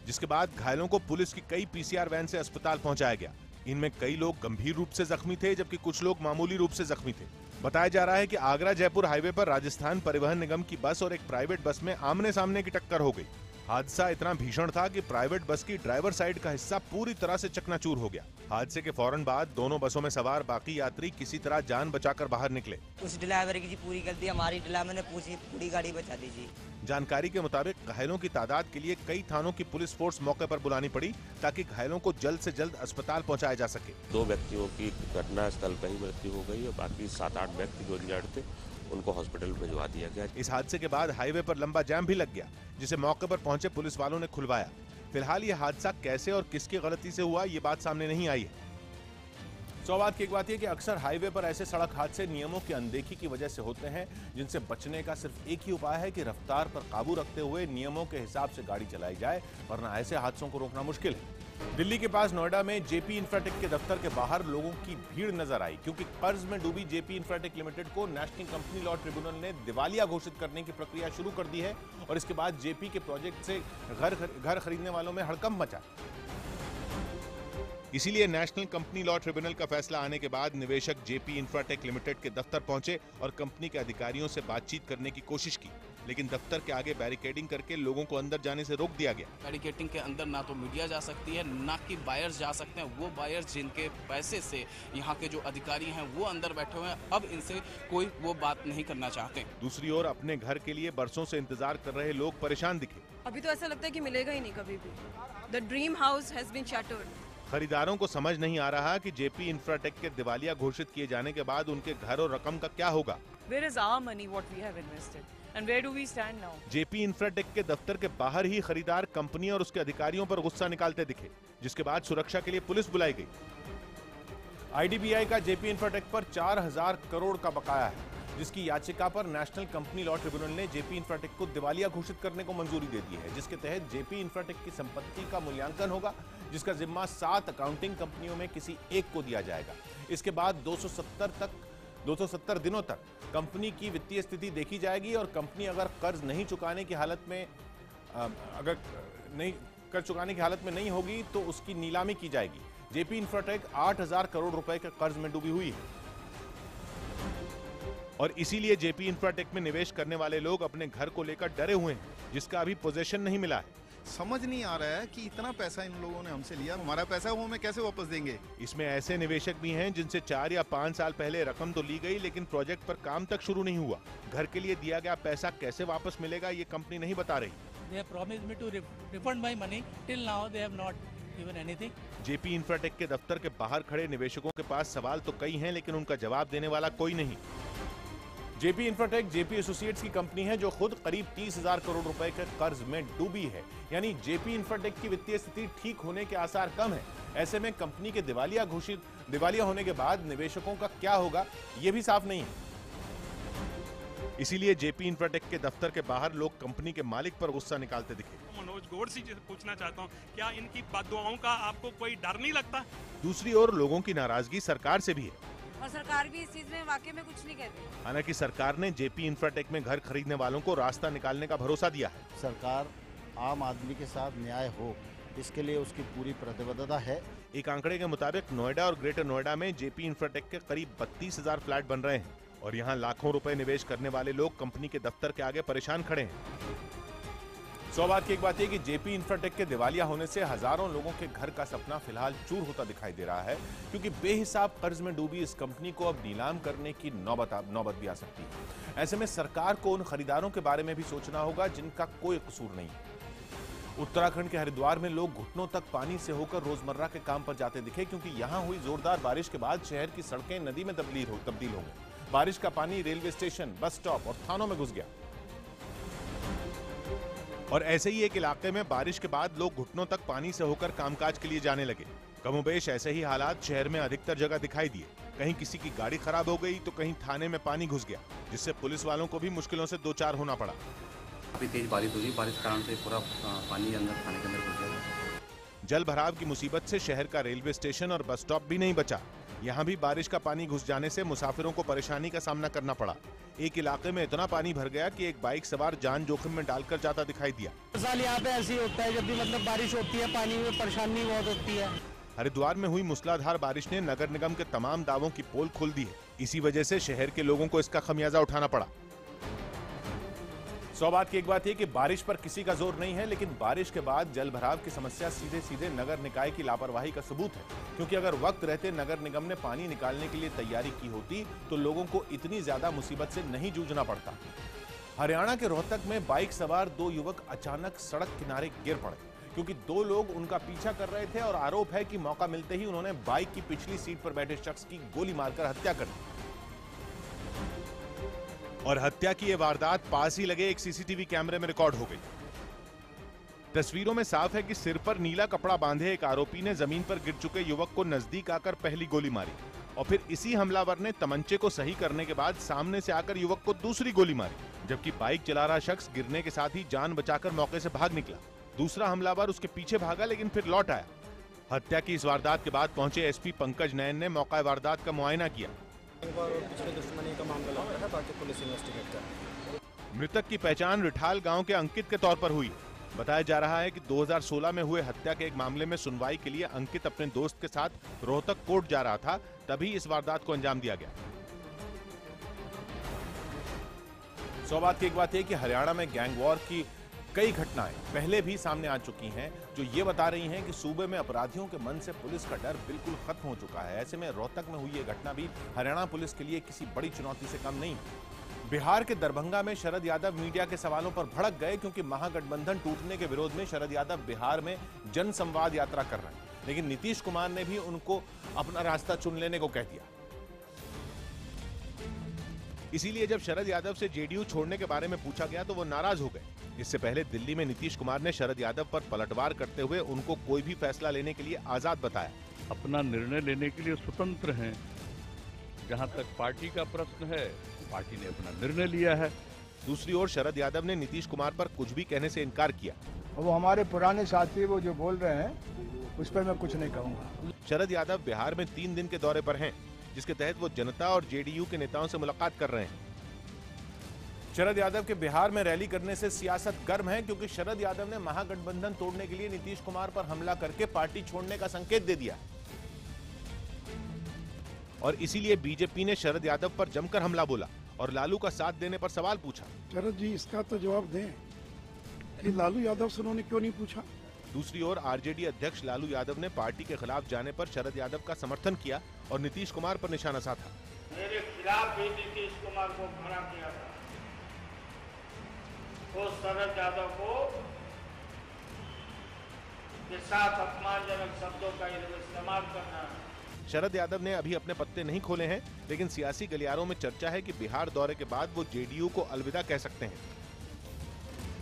जिसके बाद घायलों को पुलिस की कई पीसीआर वैन से अस्पताल पहुंचाया गया। इनमें कई लोग गंभीर रूप से जख्मी थे, जबकि कुछ लोग मामूली रूप से जख्मी थे। बताया जा रहा है कि आगरा जयपुर हाईवे पर राजस्थान परिवहन निगम की बस और एक प्राइवेट बस में आमने सामने की टक्कर हो गई। हादसा इतना भीषण था कि प्राइवेट बस की ड्राइवर साइड का हिस्सा पूरी तरह से चकनाचूर हो गया। हादसे के फौरन बाद दोनों बसों में सवार बाकी यात्री किसी तरह जान बचाकर बाहर निकले। उस ड्राइवर की पूरी गलती हमारी, ड्राइवर ने पूरी गाड़ी बचा दी जी। जानकारी के मुताबिक घायलों की तादाद के लिए कई थानों की पुलिस फोर्स मौके पर बुलानी पड़ी ताकि घायलों को जल्द से जल्द अस्पताल पहुंचाया जा सके। 2 व्यक्तियों की घटना स्थल पर ही मृत्यु हो गई और बाकी 7-8 व्यक्ति जो इंजर्ड थे उनको हॉस्पिटल भिजवा दिया गया। इस हादसे के बाद हाईवे पर लंबा जाम भी लग गया, जिसे मौके पर पहुंचे पुलिस वालों ने खुलवाया। फिलहाल ये हादसा कैसे और किसकी गलती से हुआ, ये बात सामने नहीं आई है। सौ बात की एक बात यह कि अक्सर हाईवे पर ऐसे सड़क हादसे नियमों की अनदेखी की वजह से होते हैं, जिनसे बचने का सिर्फ एक ही उपाय है कि रफ्तार पर काबू रखते हुए नियमों के हिसाब से गाड़ी चलाई जाए, वरना ऐसे हादसों को रोकना मुश्किल है। दिल्ली के पास नोएडा में जेपी इंफ्राटेक के दफ्तर के बाहर लोगों की भीड़ नजर आई, क्योंकि कर्ज में डूबी जेपी इंफ्राटेक लिमिटेड को नेशनल कंपनी लॉ ट्रिब्यूनल ने दिवालिया घोषित करने की प्रक्रिया शुरू कर दी है और इसके बाद जेपी के प्रोजेक्ट से घर खरीदने वालों में हड़कंप मचा। इसीलिए नेशनल कंपनी लॉ ट्रिब्यूनल का फैसला आने के बाद निवेशक जेपी इंफ्राटेक लिमिटेड के दफ्तर पहुंचे और कंपनी के अधिकारियों से बातचीत करने की कोशिश की, लेकिन दफ्तर के आगे बैरिकेडिंग करके लोगों को अंदर जाने से रोक दिया गया। बैरिकेडिंग के अंदर ना तो मीडिया जा सकती है, ना कि बायर्स जा सकते हैं। वो बायर्स जिनके पैसे से यहाँ के जो अधिकारी हैं वो अंदर बैठे हुए हैं, अब इनसे कोई वो बात नहीं करना चाहते। दूसरी ओर अपने घर के लिए बरसों से इंतजार कर रहे लोग परेशान दिखे। अभी तो ऐसा लगता है कि मिलेगा ही नहीं कभी भी। The dream house has been shattered. खरीदारों को समझ नहीं आ रहा कि जेपी इंफ्राटेक के दिवालिया घोषित किए जाने के बाद उनके घर और रकम का क्या होगा। Where is our money, what we have invested, and where do we stand now? JP Infratech के दफ्तर के बाहर ही खरीदार कंपनी और उसके अधिकारियों पर गुस्सा निकालते दिखे, जिसके बाद सुरक्षा के लिए पुलिस बुलाई गई। आईडीबीआई का जेपी इंफ्राटेक पर 4000 करोड़ का बकाया है, जिसकी याचिका पर नेशनल कंपनी लॉ ट्रिब्यूनल ने जेपी इंफ्राटेक को दिवालिया घोषित करने को मंजूरी दे दी है, जिसके तहत जेपी इंफ्राटेक की संपत्ति का मूल्यांकन होगा, जिसका जिम्मा 7 अकाउंटिंग कंपनियों में किसी एक को दिया जाएगा। इसके बाद 270 दिनों तक कंपनी की वित्तीय स्थिति देखी जाएगी और कंपनी अगर कर्ज नहीं चुकाने की हालत में नहीं होगी तो उसकी नीलामी की जाएगी। जेपी इंफ्राटेक 8000 करोड़ रुपए के कर्ज में डूबी हुई है और इसीलिए जेपी इंफ्राटेक में निवेश करने वाले लोग अपने घर को लेकर डरे हुए हैं, जिसका अभी पोजीशन नहीं मिला है। समझ नहीं आ रहा है कि इतना पैसा इन लोगों ने हमसे लिया, हमारा पैसा वो हमें कैसे वापस देंगे। इसमें ऐसे निवेशक भी हैं जिनसे 4 या 5 साल पहले रकम तो ली गई, लेकिन प्रोजेक्ट पर काम तक शुरू नहीं हुआ। घर के लिए दिया गया पैसा कैसे वापस मिलेगा, ये कंपनी नहीं बता रही। They have promised me to refund my money. Till now they have not given anything. JP Infratech के दफ्तर के बाहर खड़े निवेशकों के पास सवाल तो कई हैं, लेकिन उनका जवाब देने वाला कोई नहीं। जेपी इंफ्राटेक जेपी एसोसिएट्स की कंपनी है जो खुद करीब 30,000 करोड़ रुपए के कर्ज में डूबी है। यानी जेपी इंफ्राटेक की वित्तीय स्थिति ठीक होने के आसार कम है। ऐसे में कंपनी के दिवालिया होने के बाद निवेशकों का क्या होगा, यह भी साफ नहीं है। इसीलिए जेपी इंफ्राटेक के दफ्तर के बाहर लोग कंपनी के मालिक पर गुस्सा निकालते दिखे। मनोज गौड़ से पूछना चाहता हूँ, क्या इनकी बददुआओं का आपको कोई डर नहीं लगता? दूसरी ओर लोगों की नाराजगी सरकार से भी है और सरकार भी इस चीज में वाकई में कुछ नहीं कहती। हालांकि सरकार ने जेपी इंफ्राटेक में घर खरीदने वालों को रास्ता निकालने का भरोसा दिया है। सरकार आम आदमी के साथ न्याय हो, इसके लिए उसकी पूरी प्रतिबद्धता है। एक आंकड़े के मुताबिक नोएडा और ग्रेटर नोएडा में जेपी इंफ्राटेक के करीब 32,000 फ्लैट बन रहे हैं और यहाँ लाखों रुपए निवेश करने वाले लोग कंपनी के दफ्तर के आगे परेशान खड़े हैं। 100 बात की एक बात है कि जेपी इंफ्राटेक के दिवालिया होने से हजारों लोगों के घर का सपना फिलहाल चूर होता दिखाई दे रहा है, क्योंकि बेहिसाब कर्ज में डूबी इस कंपनी को अब नीलाम करने की नौबत भी आ सकती है। ऐसे में सरकार को उन खरीदारों के बारे में भी सोचना होगा जिनका कोई कसूर नहीं। उत्तराखंड के हरिद्वार में लोग घुटनों तक पानी से होकर रोजमर्रा के काम पर जाते दिखे, क्योंकि यहां हुई जोरदार बारिश के बाद शहर की सड़कें नदी में तब्दील हो गई। बारिश का पानी रेलवे स्टेशन, बस स्टॉप और थानों में घुस गया। और ऐसे ही एक इलाके में बारिश के बाद लोग घुटनों तक पानी से होकर कामकाज के लिए जाने लगे। कमोबेश ऐसे ही हालात शहर में अधिकतर जगह दिखाई दिए। कहीं किसी की गाड़ी खराब हो गई तो कहीं थाने में पानी घुस गया, जिससे पुलिस वालों को भी मुश्किलों से दो चार होना पड़ा। काफी तेज बारिश हुई, बारिश के कारण से पूरा पानी अंदर थाने के अंदर घुस गया। जल भराव की मुसीबत से शहर का रेलवे स्टेशन और बस स्टॉप भी नहीं बचा। यहाँ भी बारिश का पानी घुस जाने से मुसाफिरों को परेशानी का सामना करना पड़ा। एक इलाके में इतना पानी भर गया कि एक बाइक सवार जान जोखिम में डालकर जाता दिखाई दिया। साल यहाँ पे ऐसे ही होता है, जब भी मतलब बारिश होती है पानी में परेशानी बहुत होती है। हरिद्वार में हुई मूसलाधार बारिश ने नगर निगम के तमाम दावों की पोल खोल दी है। इसी वजह से शहर के लोगों को इसका खमियाजा उठाना पड़ा। 100 बात की एक बात है कि बारिश पर किसी का जोर नहीं है, लेकिन बारिश के बाद जल भराव की समस्या सीधे सीधे नगर निकाय की लापरवाही का सबूत है। क्योंकि अगर वक्त रहते नगर निगम ने पानी निकालने के लिए तैयारी की होती तो लोगों को इतनी ज्यादा मुसीबत से नहीं जूझना पड़ता। हरियाणा के रोहतक में बाइक सवार 2 युवक अचानक सड़क किनारे गिर पड़े, क्योंकि 2 लोग उनका पीछा कर रहे थे और आरोप है कि मौका मिलते ही उन्होंने बाइक की पिछली सीट पर बैठे शख्स की गोली मारकर हत्या कर दी। और हत्या की यह वारदात पास ही लगे एक सीसीटीवी कैमरे में रिकॉर्ड हो गई। तस्वीरों में साफ है कि सिर पर नीला कपड़ा बांधे एक आरोपी ने जमीन पर गिर चुके युवक को नजदीक आकर पहली गोली मारी और फिर इसी हमलावर ने तमंचे को सही करने के बाद सामने से आकर युवक को दूसरी गोली मारी, जबकि बाइक चला रहा शख्स गिरने के साथ ही जान बचाकर मौके से भाग निकला। दूसरा हमलावर उसके पीछे भागा लेकिन फिर लौट आया। हत्या की इस वारदात के बाद पहुंचे एसपी पंकज नयन ने मौका वारदात का मुआयना किया। मृतक की पहचान रिठाल गांव के अंकित के तौर पर हुई। बताया जा रहा है कि 2016 में हुए हत्या के एक मामले में सुनवाई के लिए अंकित अपने दोस्त के साथ रोहतक कोर्ट जा रहा था, तभी इस वारदात को अंजाम दिया गया। 100 बात की एक बात है कि हरियाणा में गैंग वॉर की कई घटनाएं पहले भी सामने आ चुकी हैं, जो ये बता रही हैं कि सूबे में अपराधियों के मन से पुलिस का डर बिल्कुल खत्म हो चुका है। ऐसे में रोहतक में हुई ये घटना भी हरियाणा पुलिस के लिए किसी बड़ी चुनौती से कम नहीं। बिहार के दरभंगा में शरद यादव मीडिया के सवालों पर भड़क गए, क्योंकि महागठबंधन टूटने के विरोध में शरद यादव बिहार में जनसंवाद यात्रा कर रहे हैं, लेकिन नीतीश कुमार ने भी उनको अपना रास्ता चुन लेने को कह दिया। इसीलिए जब शरद यादव से जेडीयू छोड़ने के बारे में पूछा गया तो वो नाराज हो गए। इससे पहले दिल्ली में नीतीश कुमार ने शरद यादव पर पलटवार करते हुए उनको कोई भी फैसला लेने के लिए आजाद बताया। अपना निर्णय लेने के लिए स्वतंत्र हैं। जहां तक पार्टी का प्रश्न है, पार्टी ने अपना निर्णय लिया है। दूसरी ओर शरद यादव ने नीतीश कुमार पर कुछ भी कहने से इनकार किया। वो हमारे पुराने साथी वो जो बोल रहे हैं उस पर मैं कुछ नहीं कहूँगा। शरद यादव बिहार में 3 दिन के दौरे पर हैं, जिसके तहत वो जनता और जेडीयू के नेताओं से मुलाकात कर रहे हैं। शरद यादव के बिहार में रैली करने से सियासत गर्म है, क्योंकि शरद यादव ने महागठबंधन तोड़ने के लिए नीतीश कुमार पर हमला करके पार्टी छोड़ने का संकेत दे दिया और इसीलिए बीजेपी ने शरद यादव पर जमकर हमला बोला और लालू का साथ देने पर सवाल पूछा। शरद जी इसका तो जवाब दें कि लालू यादव से उन्होंने क्यों नहीं पूछा। दूसरी ओर आरजेडी अध्यक्ष लालू यादव ने पार्टी के खिलाफ जाने पर शरद यादव का समर्थन किया और नीतीश कुमार पर निशाना साधा। मेरे खिलाफ भी नीतीश कुमार को खड़ा किया था, तो शरद यादव को के साथ अपमानजनक शब्दों का इस्तेमाल करना शरद यादव ने अभी अपने पत्ते नहीं खोले हैं, लेकिन सियासी गलियारों में चर्चा है कि बिहार दौरे के बाद वो जेडीयू को अलविदा कह सकते हैं।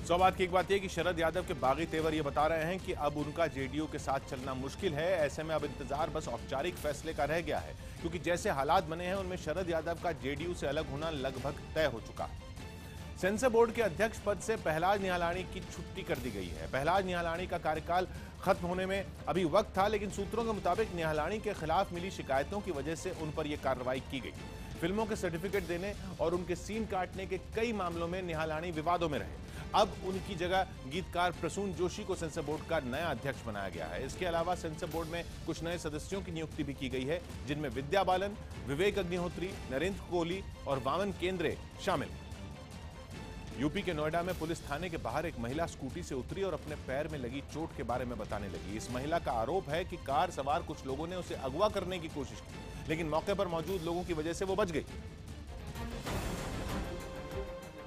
सौ बात की एक बात यह कि शरद यादव के बागी तेवर ये बता रहे हैं कि अब उनका जेडीयू के साथ चलना मुश्किल है। ऐसे में अब इंतजार बस औपचारिक फैसले का रह गया है, क्योंकि जैसे हालात बने हैं उनमें शरद यादव का जेडीयू से अलग होना लगभग तय हो चुका है। सेंसर बोर्ड के अध्यक्ष पद से पहलाज निहालानी की छुट्टी कर दी गई है। पहलाज निहालानी का कार्यकाल खत्म होने में अभी वक्त था, लेकिन सूत्रों के मुताबिक निहालानी के खिलाफ मिली शिकायतों की वजह से उन पर यह कार्रवाई की गई। फिल्मों के सर्टिफिकेट देने और उनके सीन काटने के कई मामलों में निहालानी विवादों में रहे। अब उनकी जगह गीतकार प्रसून जोशी को सेंसर बोर्ड का नया अध्यक्ष बनाया गया है। इसके अलावा सेंसर बोर्ड में कुछ नए सदस्यों की नियुक्ति भी की गई है, जिनमें विद्या बालन, विवेक अग्निहोत्री, नरेंद्र कोहली और वामन केंद्रे शामिल। यूपी के नोएडा में पुलिस थाने के बाहर एक महिला स्कूटी से उतरी और अपने पैर में लगी चोट के बारे में बताने लगी। इस महिला का आरोप है कि कार सवार कुछ लोगों ने उसे अगवा करने की कोशिश की, लेकिन मौके पर मौजूद लोगों की वजह से वो बच गई।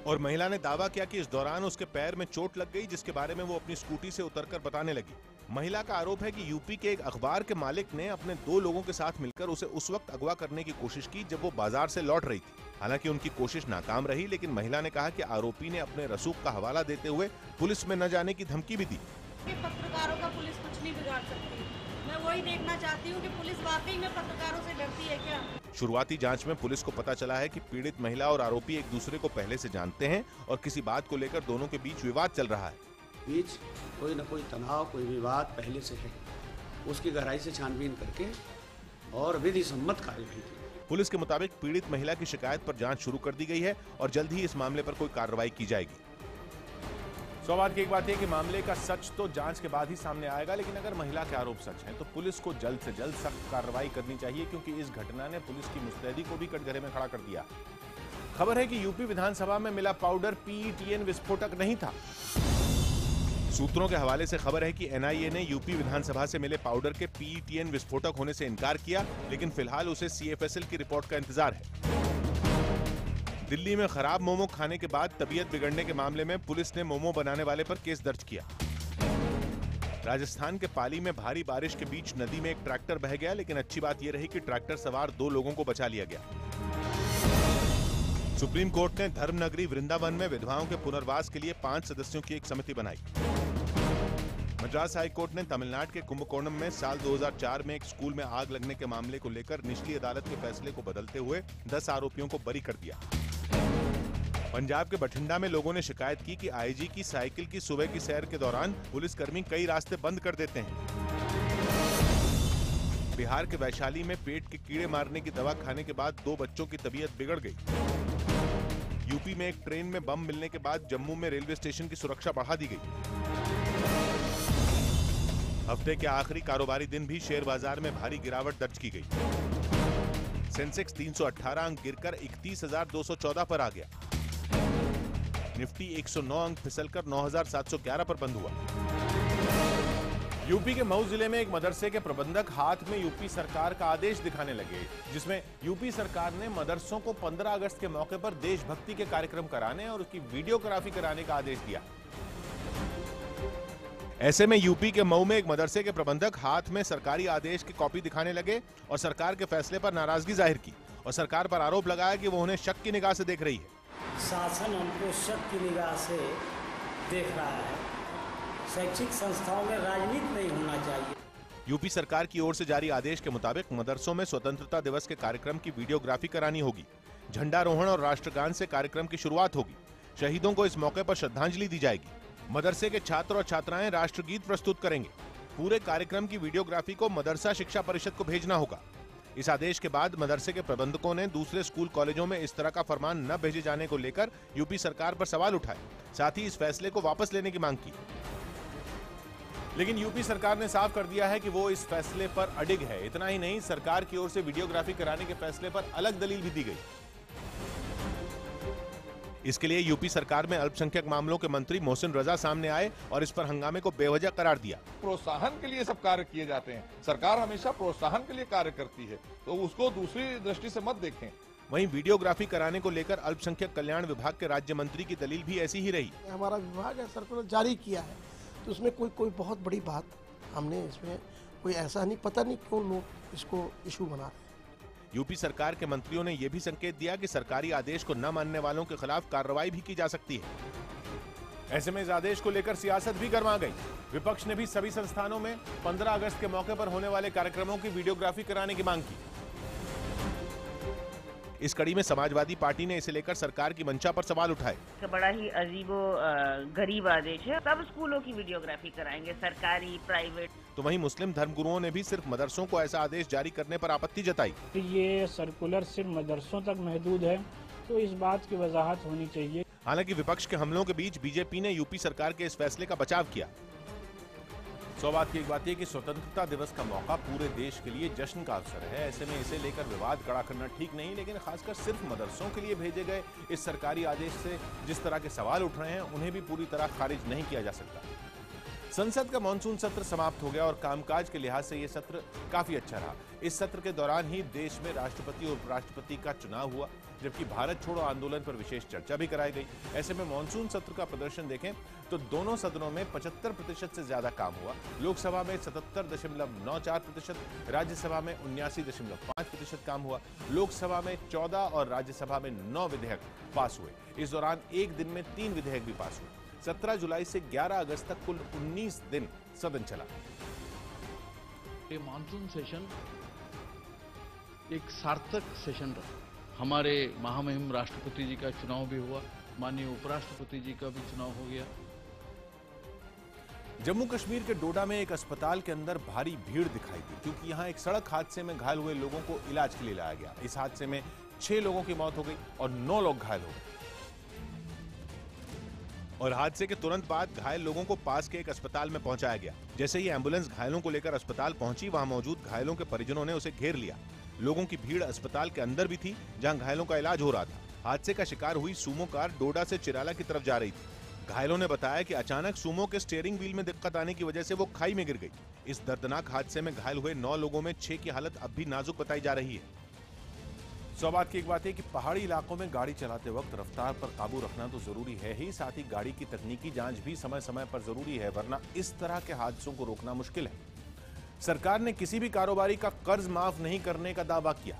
और महिला ने दावा किया कि इस दौरान उसके पैर में चोट लग गई, जिसके बारे में वो अपनी स्कूटी से उतरकर बताने लगी। महिला का आरोप है कि यूपी के एक अखबार के मालिक ने अपने 2 लोगों के साथ मिलकर उसे उस वक्त अगवा करने की कोशिश की जब वो बाजार से लौट रही थी। हालांकि उनकी कोशिश नाकाम रही, लेकिन महिला ने कहा कि आरोपी ने अपने रसूख का हवाला देते हुए पुलिस में न जाने की धमकी भी दी। पत्रकारों का पुलिस कुछ नहीं बिगाड़ सकती। मैं वही देखना चाहती हूँ कि पुलिस वाकई में पत्रकारों से डरती है क्या। शुरुआती जांच में पुलिस को पता चला है कि पीड़ित महिला और आरोपी एक दूसरे को पहले से जानते हैं और किसी बात को लेकर दोनों के बीच विवाद चल रहा है। बीच कोई न कोई तनाव, कोई विवाद पहले से है। उसकी गहराई से छानबीन करके और विधि सम्मत कार्यवाही की। पुलिस के मुताबिक पीड़ित महिला की शिकायत पर जांच शुरू कर दी गई है और जल्द ही इस मामले पर कोई कार्रवाई की जाएगी। सौ बात की एक बात है कि मामले का सच तो जांच के बाद ही सामने आएगा, लेकिन अगर महिला के आरोप सच हैं तो पुलिस को जल्द से जल्द सख्त कार्रवाई करनी चाहिए, क्योंकि इस घटना ने पुलिस की मुस्तैदी को भी कटघरे में खड़ा कर दिया। खबर है कि यूपी विधानसभा में मिला पाउडर PETN विस्फोटक नहीं था। सूत्रों के हवाले से खबर है कि NIA ने यूपी विधानसभा से मिले पाउडर के PETN विस्फोटक होने से इनकार किया, लेकिन फिलहाल उसे CFSL की रिपोर्ट का इंतजार है। दिल्ली में खराब मोमो खाने के बाद तबीयत बिगड़ने के मामले में पुलिस ने मोमो बनाने वाले पर केस दर्ज किया। राजस्थान के पाली में भारी बारिश के बीच नदी में एक ट्रैक्टर बह गया, लेकिन अच्छी बात यह रही कि ट्रैक्टर सवार 2 लोगों को बचा लिया गया। सुप्रीम कोर्ट ने धर्मनगरी वृंदावन में विधवाओं के पुनर्वास के लिए 5 सदस्यों की एक समिति बनाई। मद्रास हाई कोर्ट ने तमिलनाडु के कुंभकोणम में साल 2004 में एक स्कूल में आग लगने के मामले को लेकर निचली अदालत के फैसले को बदलते हुए 10 आरोपियों को बरी कर दिया। पंजाब के बठिंडा में लोगों ने शिकायत की कि IG की साइकिल की सुबह की सैर के दौरान पुलिसकर्मी कई रास्ते बंद कर देते हैं। बिहार के वैशाली में पेट के कीड़े मारने की दवा खाने के बाद 2 बच्चों की तबीयत बिगड़ गई। यूपी में एक ट्रेन में बम मिलने के बाद जम्मू में रेलवे स्टेशन की सुरक्षा बढ़ा दी गई। हफ्ते के आखिरी कारोबारी दिन भी शेयर बाजार में भारी गिरावट दर्ज की गई। सेंसेक्स 318 अंक गिरकर 31,214 पर आ गया। निफ्टी 109 अंक फिसलकर 9,711 पर बंद हुआ। यूपी के मऊ जिले में एक मदरसे के प्रबंधक हाथ में यूपी सरकार का आदेश दिखाने लगे, जिसमें यूपी सरकार ने मदरसों को 15 अगस्त के मौके पर देशभक्ति के कार्यक्रम कराने और उसकी वीडियोग्राफी कराने का आदेश दिया। ऐसे में यूपी के मऊ में एक मदरसे के प्रबंधक हाथ में सरकारी आदेश की कॉपी दिखाने लगे और सरकार के फैसले पर नाराजगी जाहिर की और सरकार पर आरोप लगाया कि वो उन्हें शक की निगाह से देख रही है। शासन हमको शक की निगाह से देख रहा है। शैक्षिक संस्थाओं में राजनीति नहीं होना चाहिए। यूपी सरकार की ओर से जारी आदेश के मुताबिक मदरसों में स्वतंत्रता दिवस के कार्यक्रम की वीडियोग्राफी करानी होगी। झंडारोहण और राष्ट्रगान से कार्यक्रम की शुरुआत होगी। शहीदों को इस मौके पर श्रद्धांजलि दी जाएगी। मदरसे के छात्र और छात्राएं राष्ट्रगीत प्रस्तुत करेंगे। पूरे कार्यक्रम की वीडियोग्राफी को मदरसा शिक्षा परिषद को भेजना होगा। इस आदेश के बाद मदरसे के प्रबंधकों ने दूसरे स्कूल कॉलेजों में इस तरह का फरमान न भेजे जाने को लेकर यूपी सरकार पर सवाल उठाए, साथ ही इस फैसले को वापस लेने की मांग की। लेकिन यूपी सरकार ने साफ कर दिया है कि वो इस फैसले पर अडिग है। इतना ही नहीं, सरकार की ओर से वीडियोग्राफी कराने के फैसले पर अलग दलील भी दी गई। इसके लिए यूपी सरकार में अल्पसंख्यक मामलों के मंत्री मोहसिन रजा सामने आए और इस पर हंगामे को बेवजह करार दिया। प्रोत्साहन के लिए सब कार्य किए जाते हैं। सरकार हमेशा प्रोत्साहन के लिए कार्य करती है, तो उसको दूसरी दृष्टि से मत देखें। वहीं वीडियोग्राफी कराने को लेकर अल्पसंख्यक कल्याण विभाग के राज्य मंत्री की दलील भी ऐसी ही रही। हमारा विभाग है, सर्कुलर जारी किया है, तो उसमें कोई बहुत बड़ी बात हमने इसमें कोई ऐसा नहीं, पता नहीं क्यों लोग इसको इशू बना रहे हैं। यूपी सरकार के मंत्रियों ने यह भी संकेत दिया कि सरकारी आदेश को न मानने वालों के खिलाफ कार्रवाई भी की जा सकती है। ऐसे में इस आदेश को लेकर सियासत भी गर्मा गई। विपक्ष ने भी सभी संस्थानों में 15 अगस्त के मौके पर होने वाले कार्यक्रमों की वीडियोग्राफी कराने की मांग की। इस कड़ी में समाजवादी पार्टी ने इसे लेकर सरकार की मंशा पर सवाल उठाए। बड़ा ही अजीबो गरीब आदेश है। सब स्कूलों की वीडियोग्राफी कराएंगे, सरकारी, प्राइवेट। तो वहीं मुस्लिम धर्मगुरुओं ने भी सिर्फ मदरसों को ऐसा आदेश जारी करने पर आपत्ति जताई। ये सर्कुलर सिर्फ मदरसों तक महदूद है, तो इस बात की वजाहत होनी चाहिए। हालांकि विपक्ष के हमलों के बीच बीजेपी ने यूपी सरकार के इस फैसले का बचाव किया। सौभाग्य की एक बात यह कि स्वतंत्रता दिवस का मौका पूरे देश के लिए जश्न का अवसर है। ऐसे में इसे लेकर विवाद खड़ा करना ठीक नहीं, लेकिन खासकर सिर्फ मदरसों के लिए भेजे गए इस सरकारी आदेश से जिस तरह के सवाल उठ रहे हैं उन्हें भी पूरी तरह खारिज नहीं किया जा सकता। संसद का मानसून सत्र समाप्त हो गया और कामकाज के लिहाज से यह सत्र काफी अच्छा रहा। इस सत्र के दौरान ही देश में राष्ट्रपति और उपराष्ट्रपति का चुनाव हुआ, जबकि भारत छोड़ो आंदोलन पर विशेष चर्चा भी कराई गई। ऐसे में मानसून सत्र का प्रदर्शन देखें तो दोनों सदनों में 75% से ज्यादा काम हुआ। लोकसभा में 77.94%, राज्यसभा में 79.5% काम हुआ। लोकसभा में 14 और राज्यसभा में 9 विधेयक पास हुए। इस दौरान एक दिन में 3 विधेयक भी पास हुए। 17 जुलाई से 11 अगस्त तक कुल 19 दिन सदन चला। ये मानसून सेशन एक सार्थक सेशन रहा। हमारे महामहिम राष्ट्रपति जी का चुनाव भी हुआ, माननीय उपराष्ट्रपति जी का भी चुनाव हो गया। जम्मू कश्मीर के डोडा में एक अस्पताल के अंदर भारी भीड़ दिखाई दी, क्योंकि यहां एक सड़क हादसे में घायल हुए लोगों को इलाज के लिए लाया गया। इस हादसे में 6 लोगों की मौत हो गई और 9 लोग घायल हो गए। और हादसे के तुरंत बाद घायल लोगों को पास के एक अस्पताल में पहुंचाया गया। जैसे ही एम्बुलेंस घायलों को लेकर अस्पताल पहुंची, वहां मौजूद घायलों के परिजनों ने उसे घेर लिया। लोगों की भीड़ अस्पताल के अंदर भी थी, जहां घायलों का इलाज हो रहा था। हादसे का शिकार हुई सूमो कार डोडा से चिराला की तरफ जा रही थी। घायलों ने बताया कि अचानक सूमो के स्टीयरिंग व्हील में दिक्कत आने की वजह से वो खाई में गिर गई। इस दर्दनाक हादसे में घायल हुए 9 लोगों में 6 की हालत अब भी नाजुक बताई जा रही है। सौभाग्य की एक बात है कि पहाड़ी इलाकों में गाड़ी चलाते वक्त रफ्तार पर काबू रखना तो जरूरी है ही, साथ ही गाड़ी की तकनीकी जांच भी समय समय पर जरूरी है, वरना इस तरह के हादसों को रोकना मुश्किल है। सरकार ने किसी भी कारोबारी का कर्ज माफ नहीं करने का दावा किया।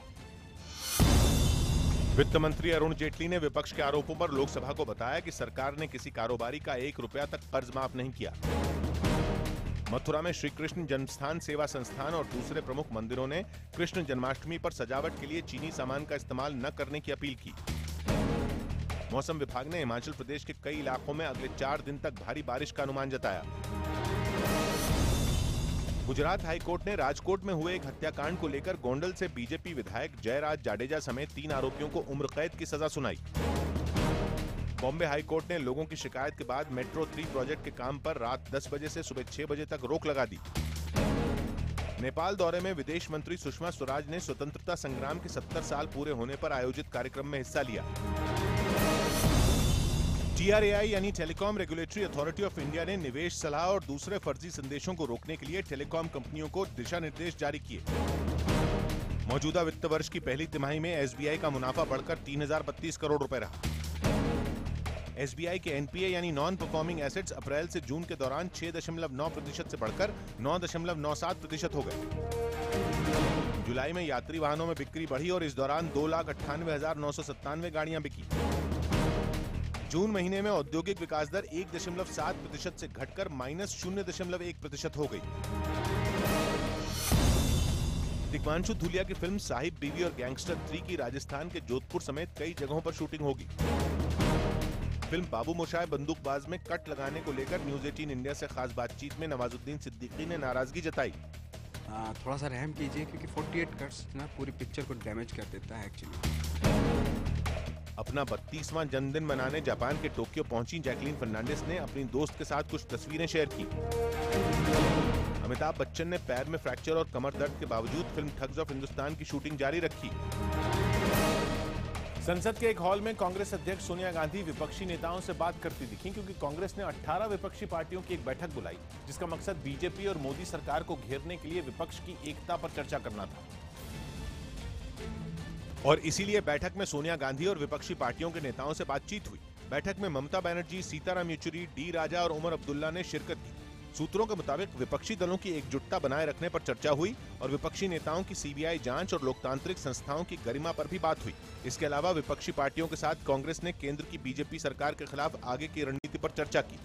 वित्त मंत्री अरुण जेटली ने विपक्ष के आरोपों पर लोकसभा को बताया कि सरकार ने किसी कारोबारी का 1 रुपया तक कर्ज माफ नहीं किया। मथुरा में श्री कृष्ण जन्मस्थान सेवा संस्थान और दूसरे प्रमुख मंदिरों ने कृष्ण जन्माष्टमी पर सजावट के लिए चीनी सामान का इस्तेमाल न करने की अपील की। मौसम विभाग ने हिमाचल प्रदेश के कई इलाकों में अगले 4 दिन तक भारी बारिश का अनुमान जताया। गुजरात हाईकोर्ट ने राजकोट में हुए एक हत्याकांड को लेकर गोंडल से बीजेपी विधायक जयराज जाडेजा समेत 3 आरोपियों को उम्र कैद की सजा सुनाई। बॉम्बे हाईकोर्ट ने लोगों की शिकायत के बाद मेट्रो 3 प्रोजेक्ट के काम पर रात 10 बजे से सुबह 6 बजे तक रोक लगा दी। नेपाल दौरे में विदेश मंत्री सुषमा स्वराज ने स्वतंत्रता संग्राम के 70 साल पूरे होने पर आयोजित कार्यक्रम में हिस्सा लिया। TRAI यानी telecom regulatory authority of India ने निवेश सलाह और दूसरे फर्जी संदेशों को रोकने के लिए टेलीकॉम कंपनियों को दिशा निर्देश जारी किए। मौजूदा वित्त वर्ष की पहली तिमाही में SBI का मुनाफा बढ़कर 3032 करोड़ रुपए रहा। SBI के NPA यानी नॉन परफॉर्मिंग एसेट्स अप्रैल से जून के दौरान 6.9% से बढ़कर 9.97% हो गए। जुलाई में यात्री वाहनों में बिक्री बढ़ी और इस दौरान 2,98,997 गाड़ियां बिकी। जून महीने में औद्योगिक विकास दर 1.7% से घटकर -0.1% हो गई। दिग्वांशु धूलिया की फिल्म साहिब बीवी और गैंगस्टर 3 की राजस्थान के जोधपुर समेत कई जगहों पर शूटिंग होगी। फिल्म बाबू मोशाय बंदूकबाज में कट लगाने को लेकर न्यूज 18 इंडिया से खास बातचीत में नवाजुद्दीन सिद्दीकी ने नाराजगी जताई। थोड़ा सा रहम कीजिए, क्योंकि 48 कट्स ना पूरी पिक्चर को डैमेज कर देता है एक्चुअली। अपना 32वां जन्मदिन मनाने जापान के टोक्यो पहुंची जैकलीन फर्नांडिस ने अपनी दोस्त के साथ कुछ तस्वीरें शेयर की। अमिताभ बच्चन ने पैर में फ्रैक्चर और कमर दर्द के बावजूद फिल्म ठग्स ऑफ हिंदुस्तान की शूटिंग जारी रखी। संसद के एक हॉल में कांग्रेस अध्यक्ष सोनिया गांधी विपक्षी नेताओं से बात करती दिखी, क्योंकि कांग्रेस ने 18 विपक्षी पार्टियों की एक बैठक बुलाई, जिसका मकसद बीजेपी और मोदी सरकार को घेरने के लिए विपक्ष की एकता पर चर्चा करना था। और इसीलिए बैठक में सोनिया गांधी और विपक्षी पार्टियों के नेताओं से बातचीत हुई। बैठक में ममता बनर्जी, सीताराम येचुरी, डी राजा और उमर अब्दुल्ला ने शिरकत की। सूत्रों के मुताबिक विपक्षी दलों की एकजुटता बनाए रखने पर चर्चा हुई और विपक्षी नेताओं की सीबीआई जांच और लोकतांत्रिक संस्थाओं की गरिमा पर भी बात हुई। इसके अलावा विपक्षी पार्टियों के साथ कांग्रेस ने केंद्र की बीजेपी सरकार के खिलाफ आगे की रणनीति पर चर्चा की।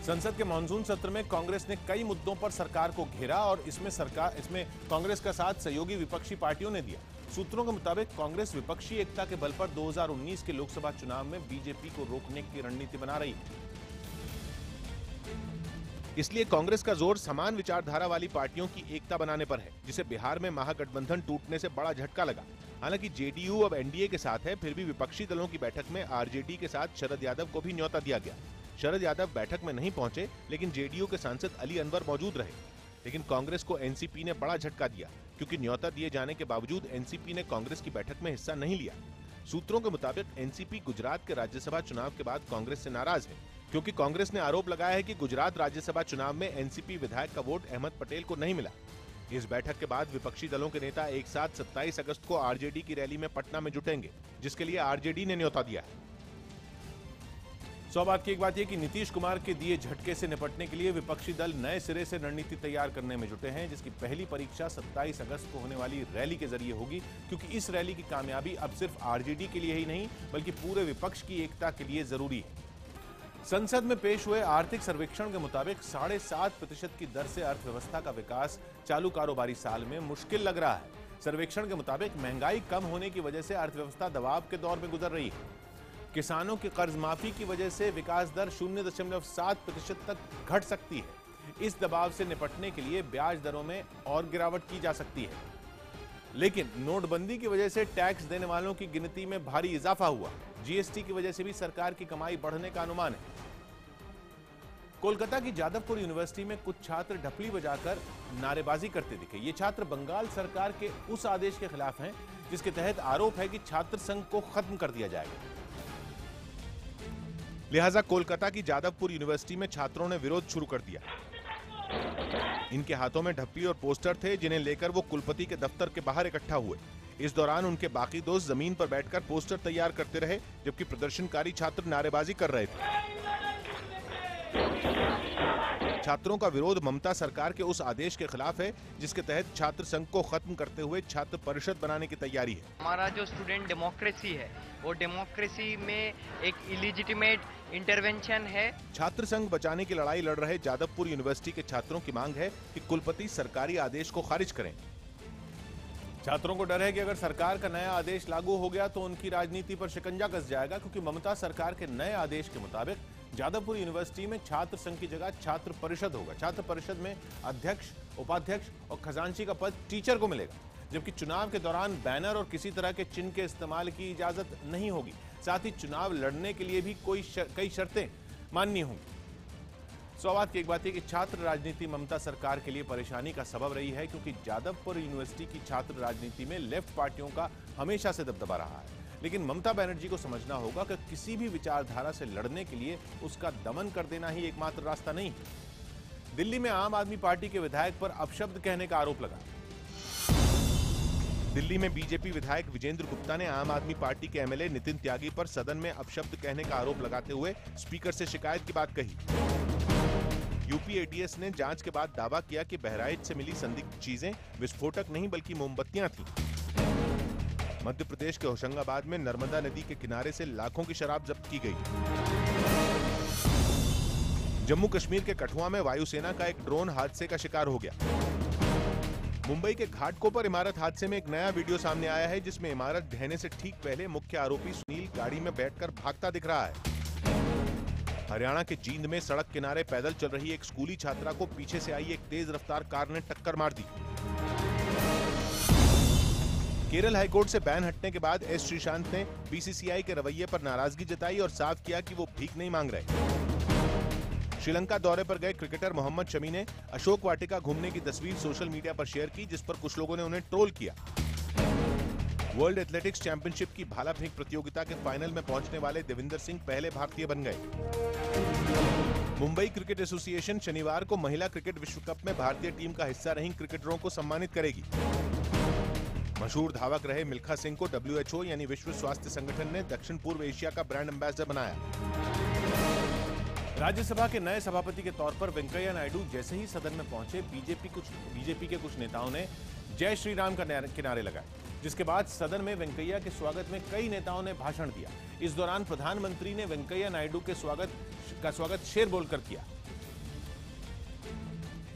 संसद के मानसून सत्र में कांग्रेस ने कई मुद्दों पर सरकार को घेरा और इसमें कांग्रेस का साथ सहयोगी विपक्षी पार्टियों ने दिया। सूत्रों के मुताबिक कांग्रेस विपक्षी एकता के बल पर 2019 के लोकसभा चुनाव में बीजेपी को रोकने की रणनीति बना रही है। इसलिए कांग्रेस का जोर समान विचारधारा वाली पार्टियों की एकता बनाने पर है, जिसे बिहार में महागठबंधन टूटने से बड़ा झटका लगा। हालांकि जेडीयू अब एनडीए के साथ है, फिर भी विपक्षी दलों की बैठक में आरजेडी के साथ शरद यादव को भी न्योता दिया गया। शरद यादव बैठक में नहीं पहुंचे, लेकिन जेडीयू के सांसद अली अनवर मौजूद रहे। लेकिन कांग्रेस को एनसीपी ने बड़ा झटका दिया, क्योंकि न्योता दिए जाने के बावजूद एनसीपी ने कांग्रेस की बैठक में हिस्सा नहीं लिया। सूत्रों के मुताबिक एनसीपी गुजरात के राज्यसभा चुनाव के बाद कांग्रेस से नाराज है, क्योंकि कांग्रेस ने आरोप लगाया है कि गुजरात राज्यसभा चुनाव में एनसीपी विधायक का वोट अहमद पटेल को नहीं मिला। इस बैठक के बाद विपक्षी दलों के नेता एक साथ 27 अगस्त को आरजेडी की रैली में पटना में जुटेंगे, जिसके लिए आरजेडी ने न्योता दिया है। सौ बात की एक बात यह कि नीतीश कुमार के दिए झटके से निपटने के लिए विपक्षी दल नए सिरे से रणनीति तैयार करने में जुटे हैं, जिसकी पहली परीक्षा 27 अगस्त को होने वाली रैली के जरिए होगी, क्योंकि इस रैली की कामयाबी अब सिर्फ आरजेडी के लिए ही नहीं बल्कि पूरे विपक्ष की एकता के लिए जरूरी है। संसद में पेश हुए आर्थिक सर्वेक्षण के मुताबिक 7.5% की दर से अर्थव्यवस्था का विकास चालू कारोबारी साल में मुश्किल लग रहा है। सर्वेक्षण के मुताबिक महंगाई कम होने की वजह से अर्थव्यवस्था दबाव के दौर में गुजर रही है। किसानों की कर्ज माफी की वजह से विकास दर 0.7% तक घट सकती है। इस दबाव से निपटने के लिए ब्याज दरों में और गिरावट की जा सकती है। लेकिन नोटबंदी की वजह से टैक्स देने वालों की गिनती में भारी इजाफा हुआ। जीएसटी की वजह से भी सरकार की कमाई बढ़ने का अनुमान है। कोलकाता की जादवपुर यूनिवर्सिटी में कुछ छात्र ढपली बजाकर नारेबाजी करते दिखे। ये छात्र बंगाल सरकार के उस आदेश के खिलाफ हैं जिसके तहत आरोप है कि छात्र संघ को खत्म कर दिया जाएगा। लिहाजा कोलकाता की जादवपुर यूनिवर्सिटी में छात्रों ने विरोध शुरू कर दिया। इनके हाथों में ढपली और पोस्टर थे, जिन्हें लेकर वो कुलपति के दफ्तर के बाहर इकट्ठा हुए। इस दौरान उनके बाकी दोस्त जमीन पर बैठकर पोस्टर तैयार करते रहे, जबकि प्रदर्शनकारी छात्र नारेबाजी कर रहे थे। छात्रों का विरोध ममता सरकार के उस आदेश के खिलाफ है जिसके तहत छात्र संघ को खत्म करते हुए छात्र परिषद बनाने की तैयारी है। हमारा जो स्टूडेंट डेमोक्रेसी है, वो डेमोक्रेसी में एक इलीजिटिमेट इंटरवेंशन है। छात्र संघ बचाने की लड़ाई लड़ रहे जादवपुर यूनिवर्सिटी के छात्रों की मांग है कि कुलपति सरकारी आदेश को खारिज करें। छात्रों को डर है कि अगर सरकार का नया आदेश लागू हो गया तो उनकी राजनीति पर शिकंजा कस जाएगा, क्योंकि ममता सरकार के नए आदेश के मुताबिक जादवपुर यूनिवर्सिटी में छात्र संघ की जगह छात्र परिषद होगा। छात्र परिषद में अध्यक्ष, उपाध्यक्ष और खजांची का पद टीचर को मिलेगा, जबकि चुनाव के दौरान बैनर और किसी तरह के चिन्ह के इस्तेमाल की इजाजत नहीं होगी। साथ ही चुनाव लड़ने के लिए भी कई शर्तें माननी होंगी। सवाल की एक बात है कि छात्र राजनीति ममता सरकार के लिए परेशानी का सबब रही है, क्योंकि जादवपुर यूनिवर्सिटी की छात्र राजनीति में लेफ्ट पार्टियों का हमेशा से दबदबा रहा है। लेकिन ममता बनर्जी को समझना होगा कि किसी भी विचारधारा से लड़ने के लिए उसका दमन कर देना ही एकमात्र रास्ता नहीं है। दिल्ली में आम आदमी पार्टी के विधायक पर अपशब्द कहने का आरोप लगा। दिल्ली में बीजेपी विधायक विजेंद्र गुप्ता ने आम आदमी पार्टी के एमएलए नितिन त्यागी पर सदन में अपशब्द कहने का आरोप लगाते हुए स्पीकर से शिकायत की बात कही। यूपी एटीएस ने जांच के बाद दावा किया कि बहराइच से मिली संदिग्ध चीजें विस्फोटक नहीं बल्कि मोमबत्तियां थीं। मध्य प्रदेश के होशंगाबाद में नर्मदा नदी के किनारे से लाखों की शराब जब्त की गई। जम्मू कश्मीर के कठुआ में वायुसेना का एक ड्रोन हादसे का शिकार हो गया। मुंबई के घाटकोपर इमारत हादसे में एक नया वीडियो सामने आया है, जिसमें इमारत ढहने से ठीक पहले मुख्य आरोपी सुनील गाड़ी में बैठकर भागता दिख रहा है। हरियाणा के जींद में सड़क किनारे पैदल चल रही एक स्कूली छात्रा को पीछे से आई एक तेज रफ्तार कार ने टक्कर मार दी। केरल हाईकोर्ट से बैन हटने के बाद एस श्रीशांत ने बीसीसीआई के रवैये पर नाराजगी जताई और साफ किया कि वो भीख नहीं मांग रहे। श्रीलंका दौरे पर गए क्रिकेटर मोहम्मद शमी ने अशोक वाटिका घूमने की तस्वीर सोशल मीडिया पर शेयर की, जिस पर कुछ लोगों ने उन्हें ट्रोल किया। वर्ल्ड एथलेटिक्स चैंपियनशिप की भाला फेंक प्रतियोगिता के फाइनल में पहुंचने वाले देविंदर सिंह पहले भारतीय बन गए। मुंबई क्रिकेट एसोसिएशन शनिवार को महिला क्रिकेट विश्व कप में भारतीय टीम का हिस्सा रही क्रिकेटरों को सम्मानित करेगी। मशहूर धावक रहे मिल्खा सिंह को WHO यानी विश्व स्वास्थ्य संगठन ने दक्षिण पूर्व एशिया का ब्रांड एम्बेसडर बनाया। राज्यसभा के नए सभापति के तौर पर वेंकैया नायडू जैसे ही सदन में पहुंचे, बीजेपी के कुछ नेताओं ने जय श्री राम का किनारे लगाए, जिसके बाद सदन में वेंकैया के स्वागत में कई नेताओं ने भाषण दिया। इस दौरान प्रधानमंत्री ने वेंकैया नायडू के स्वागत शेर बोलकर किया।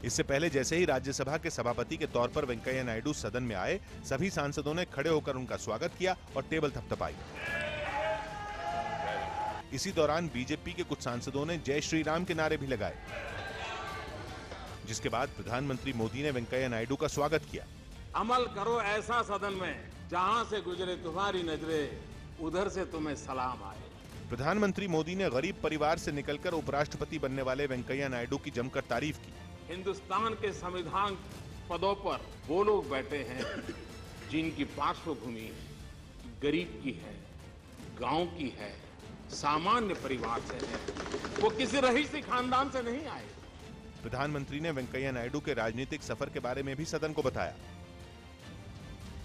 इससे पहले जैसे ही राज्यसभा के सभापति के तौर पर वेंकैया नायडू सदन में आए, सभी सांसदों ने खड़े होकर उनका स्वागत किया और टेबल थपथपाई। इसी दौरान बीजेपी के कुछ सांसदों ने जय श्री राम के नारे भी लगाए, जिसके बाद प्रधानमंत्री मोदी ने वेंकैया नायडू का स्वागत किया। अमल करो ऐसा सदन में जहां से गुजरे तुम्हारी नजरें, उधर से तुम्हें सलाम आए। प्रधानमंत्री मोदी ने गरीब परिवार से निकलकर उपराष्ट्रपति बनने वाले वेंकैया नायडू की जमकर तारीफ की। हिंदुस्तान के संविधान पदों पर वो लोग बैठे हैं जिनकी पार्श्वभूमि गरीब की है, गांव की है, सामान्य परिवार से है, वो किसी रईसी खानदान से नहीं आए। प्रधानमंत्री ने वेंकैया नायडू के राजनीतिक सफर के बारे में भी सदन को बताया,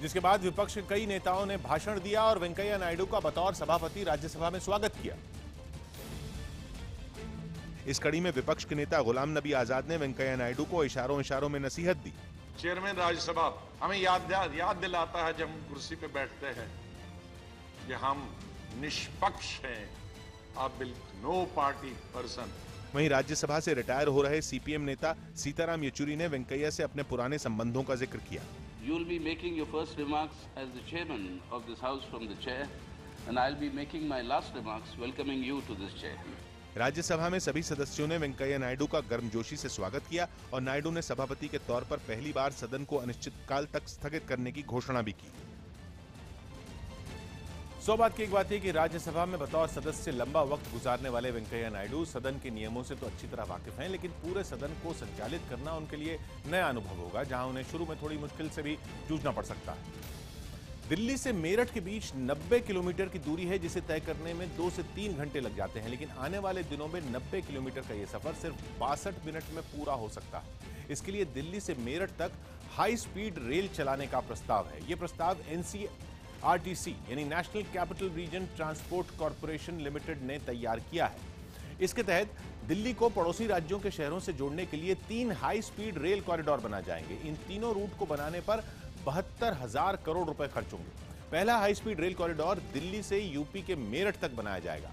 जिसके बाद विपक्ष के कई नेताओं ने भाषण दिया और वेंकैया नायडू का बतौर सभापति राज्यसभा में स्वागत किया। इस कड़ी में विपक्ष के नेता गुलाम नबी आजाद ने वेंकैया नायडू को इशारों में नसीहत दी। चेयरमैन राज्यसभा हमें याद दिलाता है जब हम कुर्सी पे बैठते हैं कि हम निष्पक्ष हैं, आप बिल्कुल नो पार्टी पर्सन। वहीं राज्यसभा से रिटायर हो रहे सीपीएम नेता सीताराम येचुरी ने वेंकैया से अपने पुराने संबंधों का जिक्र किया। You will be making your first remarks as the chairman of this house from the chair, and I'll be making my last remarks welcoming you to this chair. Rajya Sabha में सभी सदस्यों ने वेंकैया नायडू का गर्मजोशी से स्वागत किया और नायडू ने सभापति के तौर पर पहली बार सदन को अनिश्चितकाल तक स्थगित करने की घोषणा भी की। सौ बात की एक बात है कि राज्यसभा में बतौर सदस्य लंबा वक्त गुजारने वाले वेंकैया नायडू सदन के नियमों से तो अच्छी तरह वाकिफ हैं, लेकिन पूरे सदन को संचालित करना उनके लिए नया अनुभव होगा, जहां उन्हें शुरू में थोड़ी मुश्किल से भी जूझना पड़ सकता है। दिल्ली से मेरठ के बीच 90 किलोमीटर की दूरी है, जिसे तय करने में 2 से 3 घंटे लग जाते हैं, लेकिन आने वाले दिनों में 90 किलोमीटर का यह सफर सिर्फ 62 मिनट में पूरा हो सकता है। इसके लिए दिल्ली से मेरठ तक हाई स्पीड रेल चलाने का प्रस्ताव है। यह प्रस्ताव NCRTC यानी national capital region transport corporation limited ने तैयार किया है। इसके तहत दिल्ली को पड़ोसी राज्यों के शहरों से जोड़ने के लिए 3 हाई स्पीड रेल कॉरिडोर बनाए जाएंगे। इन तीनों रूट को बनाने पर 72,000 करोड़ रुपए खर्च होंगे। पहला high speed rail corridor Delhi से यूपी के मेरठ तक बनाया जाएगा।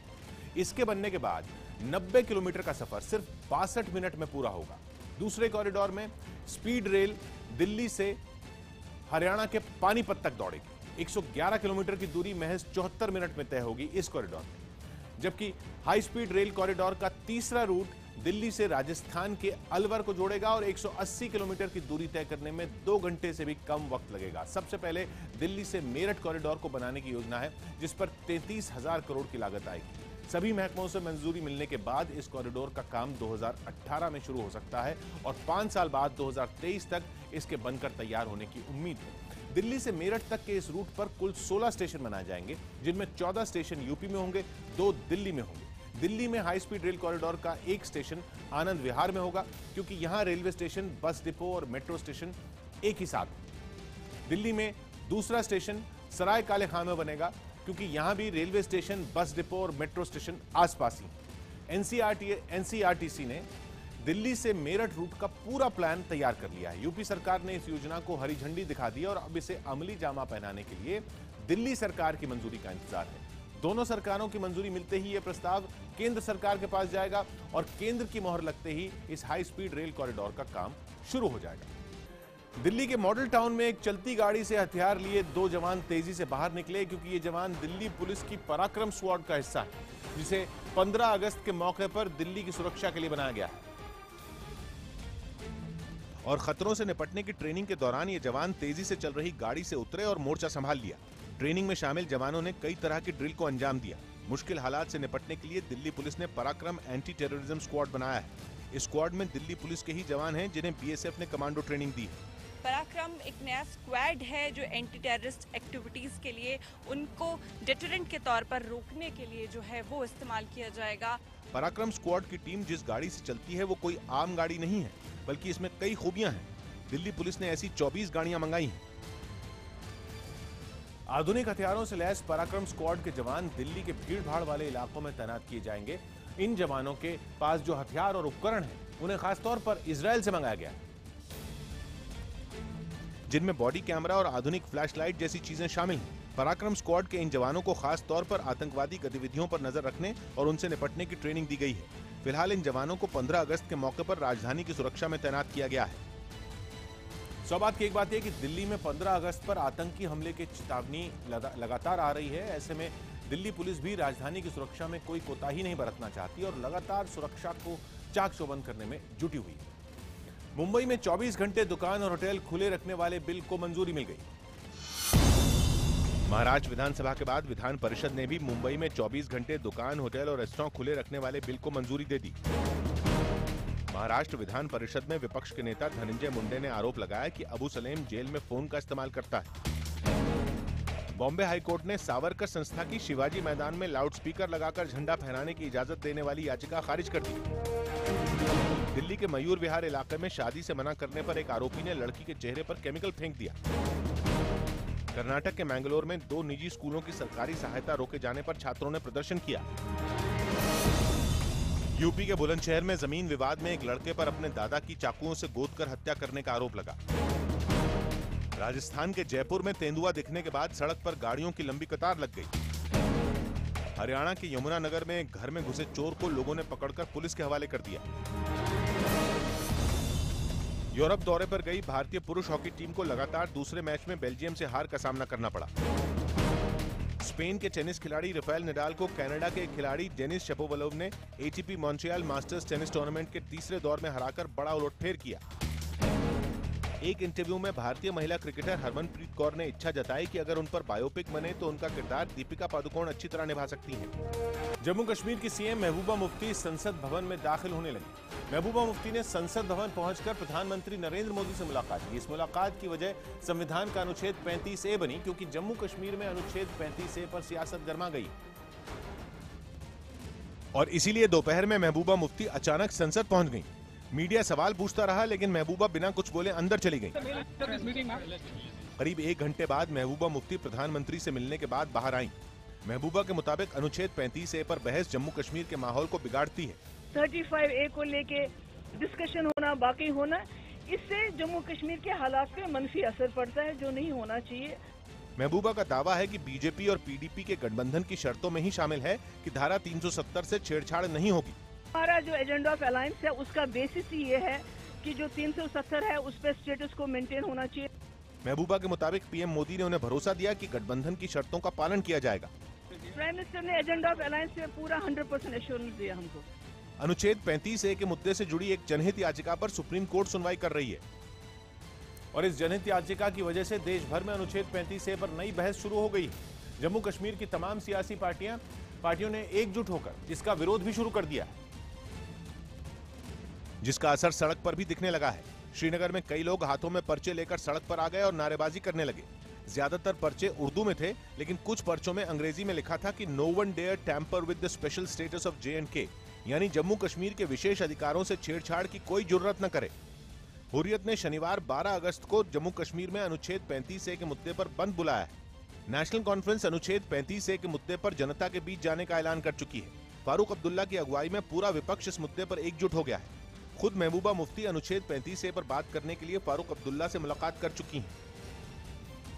इसके बनने के बाद 90 किलोमीटर का सफर सिर्फ 62 मिनट में पूरा होगा। दूसरे कॉरिडोर में स्पीड रेल दिल्ली से हरियाणा के पानीपत तक दौड़ेगी। 111 किलोमीटर की दूरी महज 74 मिनट में तय होगी इस कॉरिडोर में, जबकि हाई स्पीड रेल कॉरिडोर का तीसरा रूट दिल्ली से राजस्थान के अलवर को जोड़ेगा और 180 किलोमीटर की दूरी तय करने में 2 घंटे से भी कम वक्त लगेगा। सबसे पहले दिल्ली से मेरठ कॉरिडोर को बनाने की योजना है, जिस पर 33,000 करोड़ की लागत आएगी। सभी महकमों से मंजूरी मिलने के बाद इस कॉरिडोर का काम 2018 में शुरू हो सकता है और 5 साल बाद 2023 तक इसके बनकर तैयार होने की उम्मीद है। दिल्ली से मेरठ तक के इस रूट पर कुल 16 स्टेशन बनाए जाएंगे, जिनमें 14 स्टेशन यूपी में होंगे, 2 दिल्ली में होंगे। दिल्ली में हाई स्पीड रेल कॉरिडोर का एक स्टेशन आनंद विहार में होगा, क्योंकि यहां रेलवे स्टेशन, बस डिपो और मेट्रो स्टेशन एक ही साथ। दिल्ली में दूसरा स्टेशन सराय काले खां में बनेगा, क्योंकि यहां भी रेलवे स्टेशन, बस डिपो और मेट्रो स्टेशन आसपास ही। NCRTC ने दिल्ली से मेरठ रूट का पूरा प्लान तैयार कर लिया है। यूपी सरकार ने इस योजना को हरी झंडी दिखा दी और अब इसे अमली जामा पहनाने के लिए दिल्ली सरकार की मंजूरी का इंतजार है। दोनों सरकारों की मंजूरी मिलते ही यह प्रस्ताव केंद्र सरकार के पास जाएगा और केंद्र की मोहर लगते ही इस हाई स्पीड रेल कॉरिडोर का काम शुरू हो जाएगा। दिल्ली के मॉडल टाउन में एक चलती गाड़ी से हथियार लिए 2 जवान तेजी से बाहर निकले, क्योंकि ये जवान दिल्ली पुलिस की पराक्रम स्क्वाड का हिस्सा है, जिसे 15 अगस्त के मौके पर दिल्ली की सुरक्षा के लिए बनाया गया है। और खतरों से निपटने की ट्रेनिंग के दौरान ये जवान तेजी से चल रही गाड़ी से उतरे और मोर्चा संभाल लिया। ट्रेनिंग में शामिल जवानों ने कई तरह की ड्रिल को अंजाम दिया। मुश्किल हालात से निपटने के लिए दिल्ली पुलिस ने पराक्रम एंटी टेररिज्म स्क्वाड बनाया है। इस स्क्वाड में दिल्ली पुलिस के ही जवान हैं, जिन्हें BSF ने कमांडो ट्रेनिंग दी है। पराक्रम एक नया स्क्वाड है जो एंटी टेररिस्ट एक्टिविटीज के लिए उनको डिटरेंट के तौर पर रोकने के लिए जो है वो इस्तेमाल किया जाएगा। पराक्रम स्क्वाड की टीम जिस गाड़ी से चलती है वो कोई आम गाड़ी नहीं है, बल्कि इसमें कई खूबियां हैं। दिल्ली पुलिस ने ऐसी 24 गाड़ियां मंगाई हैं। आधुनिक हथियारों से लैस पराक्रम स्क्वाड के जवान दिल्ली के भीड़ भाड़ वाले इलाकों में तैनात किए जाएंगे। इन जवानों के पास जो हथियार और उपकरण हैं उन्हें खासतौर पर इजराइल से मंगाया गया है, जिनमें बॉडी कैमरा और आधुनिक फ्लैशलाइट जैसी चीजें शामिल हैं। पराक्रम स्क्वाड के इन जवानों को खास तौर पर आतंकवादी गतिविधियों पर नजर रखने और उनसे निपटने की ट्रेनिंग दी गई है। फिलहाल इन जवानों को 15 अगस्त के मौके पर राजधानी की सुरक्षा में तैनात किया गया है। सौबात की एक बात यह कि दिल्ली में 15 अगस्त पर आतंकी हमले की चेतावनी लगातार आ रही है। ऐसे में दिल्ली पुलिस भी राजधानी की सुरक्षा में कोई कोताही नहीं बरतना चाहती और लगातार सुरक्षा को चाक चौबंद करने में जुटी हुई है। मुंबई में 24 घंटे दुकान और होटल खुले रखने वाले बिल को मंजूरी मिल गई। महाराष्ट्र विधानसभा के बाद विधान परिषद ने भी मुंबई में 24 घंटे दुकान, होटल और रेस्टोरेंट खुले रखने वाले बिल को मंजूरी दे दी। महाराष्ट्र विधान परिषद में विपक्ष के नेता धनंजय मुंडे ने आरोप लगाया कि अबू सलेम जेल में फोन का इस्तेमाल करता है। बॉम्बे हाईकोर्ट ने सावरकर संस्था की शिवाजी मैदान में लाउडस्पीकर लगाकर झंडा फहराने की इजाजत देने वाली याचिका खारिज कर दी। दिल्ली के मयूर विहार इलाके में शादी से मना करने पर एक आरोपी ने लड़की के चेहरे पर केमिकल फेंक दिया। कर्नाटक के मैंगलोर में 2 निजी स्कूलों की सरकारी सहायता रोके जाने पर छात्रों ने प्रदर्शन किया। यूपी के बुलंदशहर में जमीन विवाद में एक लड़के पर अपने दादा की चाकुओं से गोदकर हत्या करने का आरोप लगा। राजस्थान के जयपुर में तेंदुआ दिखने के बाद सड़क पर गाड़ियों की लंबी कतार लग गई। हरियाणा के यमुनानगर में एक घर में घुसे चोर को लोगों ने पकड़कर पुलिस के हवाले कर दिया। यूरोप दौरे पर गई भारतीय पुरुष हॉकी टीम को लगातार दूसरे मैच में बेल्जियम से हार का सामना करना पड़ा। स्पेन के टेनिस खिलाड़ी राफेल नडाल को कनाडा के खिलाड़ी डेनिस शेपोवलोव ने ATP Montreal masters tennis tournament के तीसरे दौर में हराकर बड़ा उलटफेर किया। एक इंटरव्यू में भारतीय महिला क्रिकेटर हरमनप्रीत कौर ने इच्छा जताई कि अगर उन पर बायोपिक बने तो उनका किरदार दीपिका पादुकोण अच्छी तरह निभा सकती हैं। जम्मू कश्मीर की सीएम महबूबा मुफ्ती संसद भवन में दाखिल होने लगी। महबूबा मुफ्ती ने संसद भवन पहुंचकर प्रधानमंत्री नरेंद्र मोदी से मुलाकात की। इस मुलाकात की वजह संविधान का अनुच्छेद 35A बनी, क्योंकि जम्मू कश्मीर में अनुच्छेद 35A पर सियासत गर्मा गई और इसीलिए दोपहर में महबूबा मुफ्ती अचानक संसद पहुंच गईं। मीडिया सवाल पूछता रहा, लेकिन महबूबा बिना कुछ बोले अंदर चली गईं। करीब 1 घंटे बाद महबूबा मुफ्ती प्रधानमंत्री से मिलने के बाद बाहर आईं। महबूबा के मुताबिक अनुच्छेद 35A पर बहस जम्मू कश्मीर के माहौल को बिगाड़ती है। 35A को लेके डिस्कशन होना, बाकी होना, इससे जम्मू कश्मीर के हालात पे मनफी असर पड़ता है, जो नहीं होना चाहिए। महबूबा का दावा है कि बीजेपी और पीडीपी के गठबंधन की शर्तों में ही शामिल है कि धारा 370 से छेड़छाड़ नहीं होगी। हमारा जो एजेंडा ऑफ अलायंस है उसका बेसिस ही ये है कि जो 370 है उस पर स्टेटस को मेंटेन होना चाहिए। महबूबा के मुताबिक पीएम मोदी ने उन्हें भरोसा दिया कि गठबंधन की शर्तों का पालन किया जाएगा। प्राइम मिनिस्टर ने एजेंडा ऑफ अलायंस से पूरा 100% एश्योरेंस दिया हमको। अनुच्छेद 35A के मुद्दे से जुड़ी एक जनहित याचिका पर सुप्रीम कोर्ट सुनवाई कर रही है और इस जनहित याचिका की वजह से देश भर में अनुच्छेद 35A पर नई बहस शुरू हो गई है। जम्मू कश्मीर की तमाम सियासी पार्टियों ने एकजुट होकर इसका विरोध भी शुरू कर दिया, जिसका असर सड़क पर भी दिखने लगा है। श्रीनगर में कई लोग हाथों में पर्चे लेकर सड़क पर आ गए और नारेबाजी करने लगे। ज्यादातर पर्चे उर्दू में थे, लेकिन कुछ पर्चों में अंग्रेजी में लिखा था कि no one dare tamper with the special status of J&K, यानी जम्मू कश्मीर के विशेष अधिकारों से छेड़छाड़ की कोई जुर्रत न करे। हुर्रियत ने शनिवार 12 अगस्त को जम्मू कश्मीर में अनुच्छेद 35A के मुद्दे पर बंद बुलाया है। नेशनल कॉन्फ्रेंस अनुच्छेद 35A के मुद्दे पर जनता के बीच जाने का ऐलान कर चुकी है। फारूक अब्दुल्ला की अगुवाई में पूरा विपक्ष इस मुद्दे पर एकजुट हो गया है। खुद महबूबा मुफ्ती अनुच्छेद 35A पर बात करने के लिए फारूक अब्दुल्ला से मुलाकात कर चुकी हैं।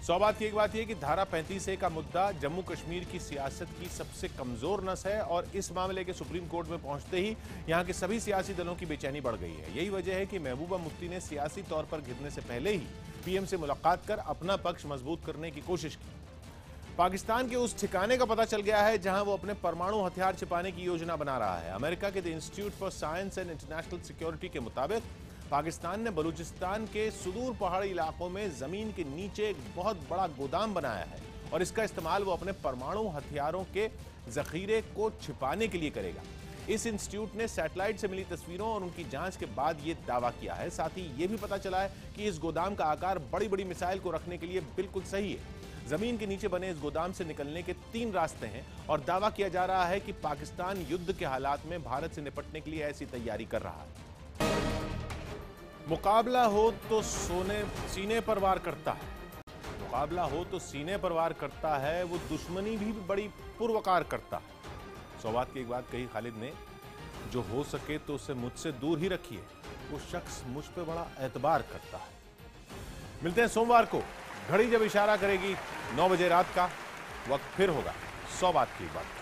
सौबात की एक बात यह कि धारा 35A का मुद्दा जम्मू कश्मीर की सियासत की सबसे कमजोर नस है और इस मामले के सुप्रीम कोर्ट में पहुंचते ही यहां के सभी सियासी दलों की बेचैनी बढ़ गई है। यही वजह है कि महबूबा मुफ्ती ने सियासी तौर पर घिरने से पहले ही पीएम से मुलाकात कर अपना पक्ष मजबूत करने की कोशिश की। पाकिस्तान के उस ठिकाने का पता चल गया है जहां वो अपने परमाणु हथियार छिपाने की योजना बना रहा है। अमेरिका के the institute for science and international security के मुताबिक पाकिस्तान ने बलूचिस्तान के सुदूर पहाड़ी इलाकों में जमीन के नीचे एक बहुत बड़ा गोदाम बनाया है और इसका इस्तेमाल वो अपने परमाणु हथियारों के जखीरे को छिपाने के लिए करेगा। इस इंस्टीट्यूट ने सैटेलाइट से मिली तस्वीरों और उनकी जांच के बाद ये दावा किया है। साथ ही ये भी पता चला है कि इस गोदाम का आकार बड़ी बड़ी मिसाइल को रखने के लिए बिल्कुल सही है। जमीन के नीचे बने इस गोदाम से निकलने के 3 रास्ते हैं और दावा किया जा रहा है कि पाकिस्तान युद्ध के हालात में भारत से निपटने के लिए ऐसी तैयारी कर रहा है। मुकाबला हो तो सीने पर वार करता है, मुकाबला हो तो सीने पर वार करता है, वो दुश्मनी भी बड़ी पुरवकार करता है। सौबात की एक बात कही खालिद ने जो हो सके तो उसे मुझसे दूर ही रखिए। वो शख्स मुझ पे बड़ा एतबार करता है। मिलते हैं सोमवार को। घड़ी जब इशारा करेगी 9 बजे रात का, वक्त फिर होगा 100 बात की बात।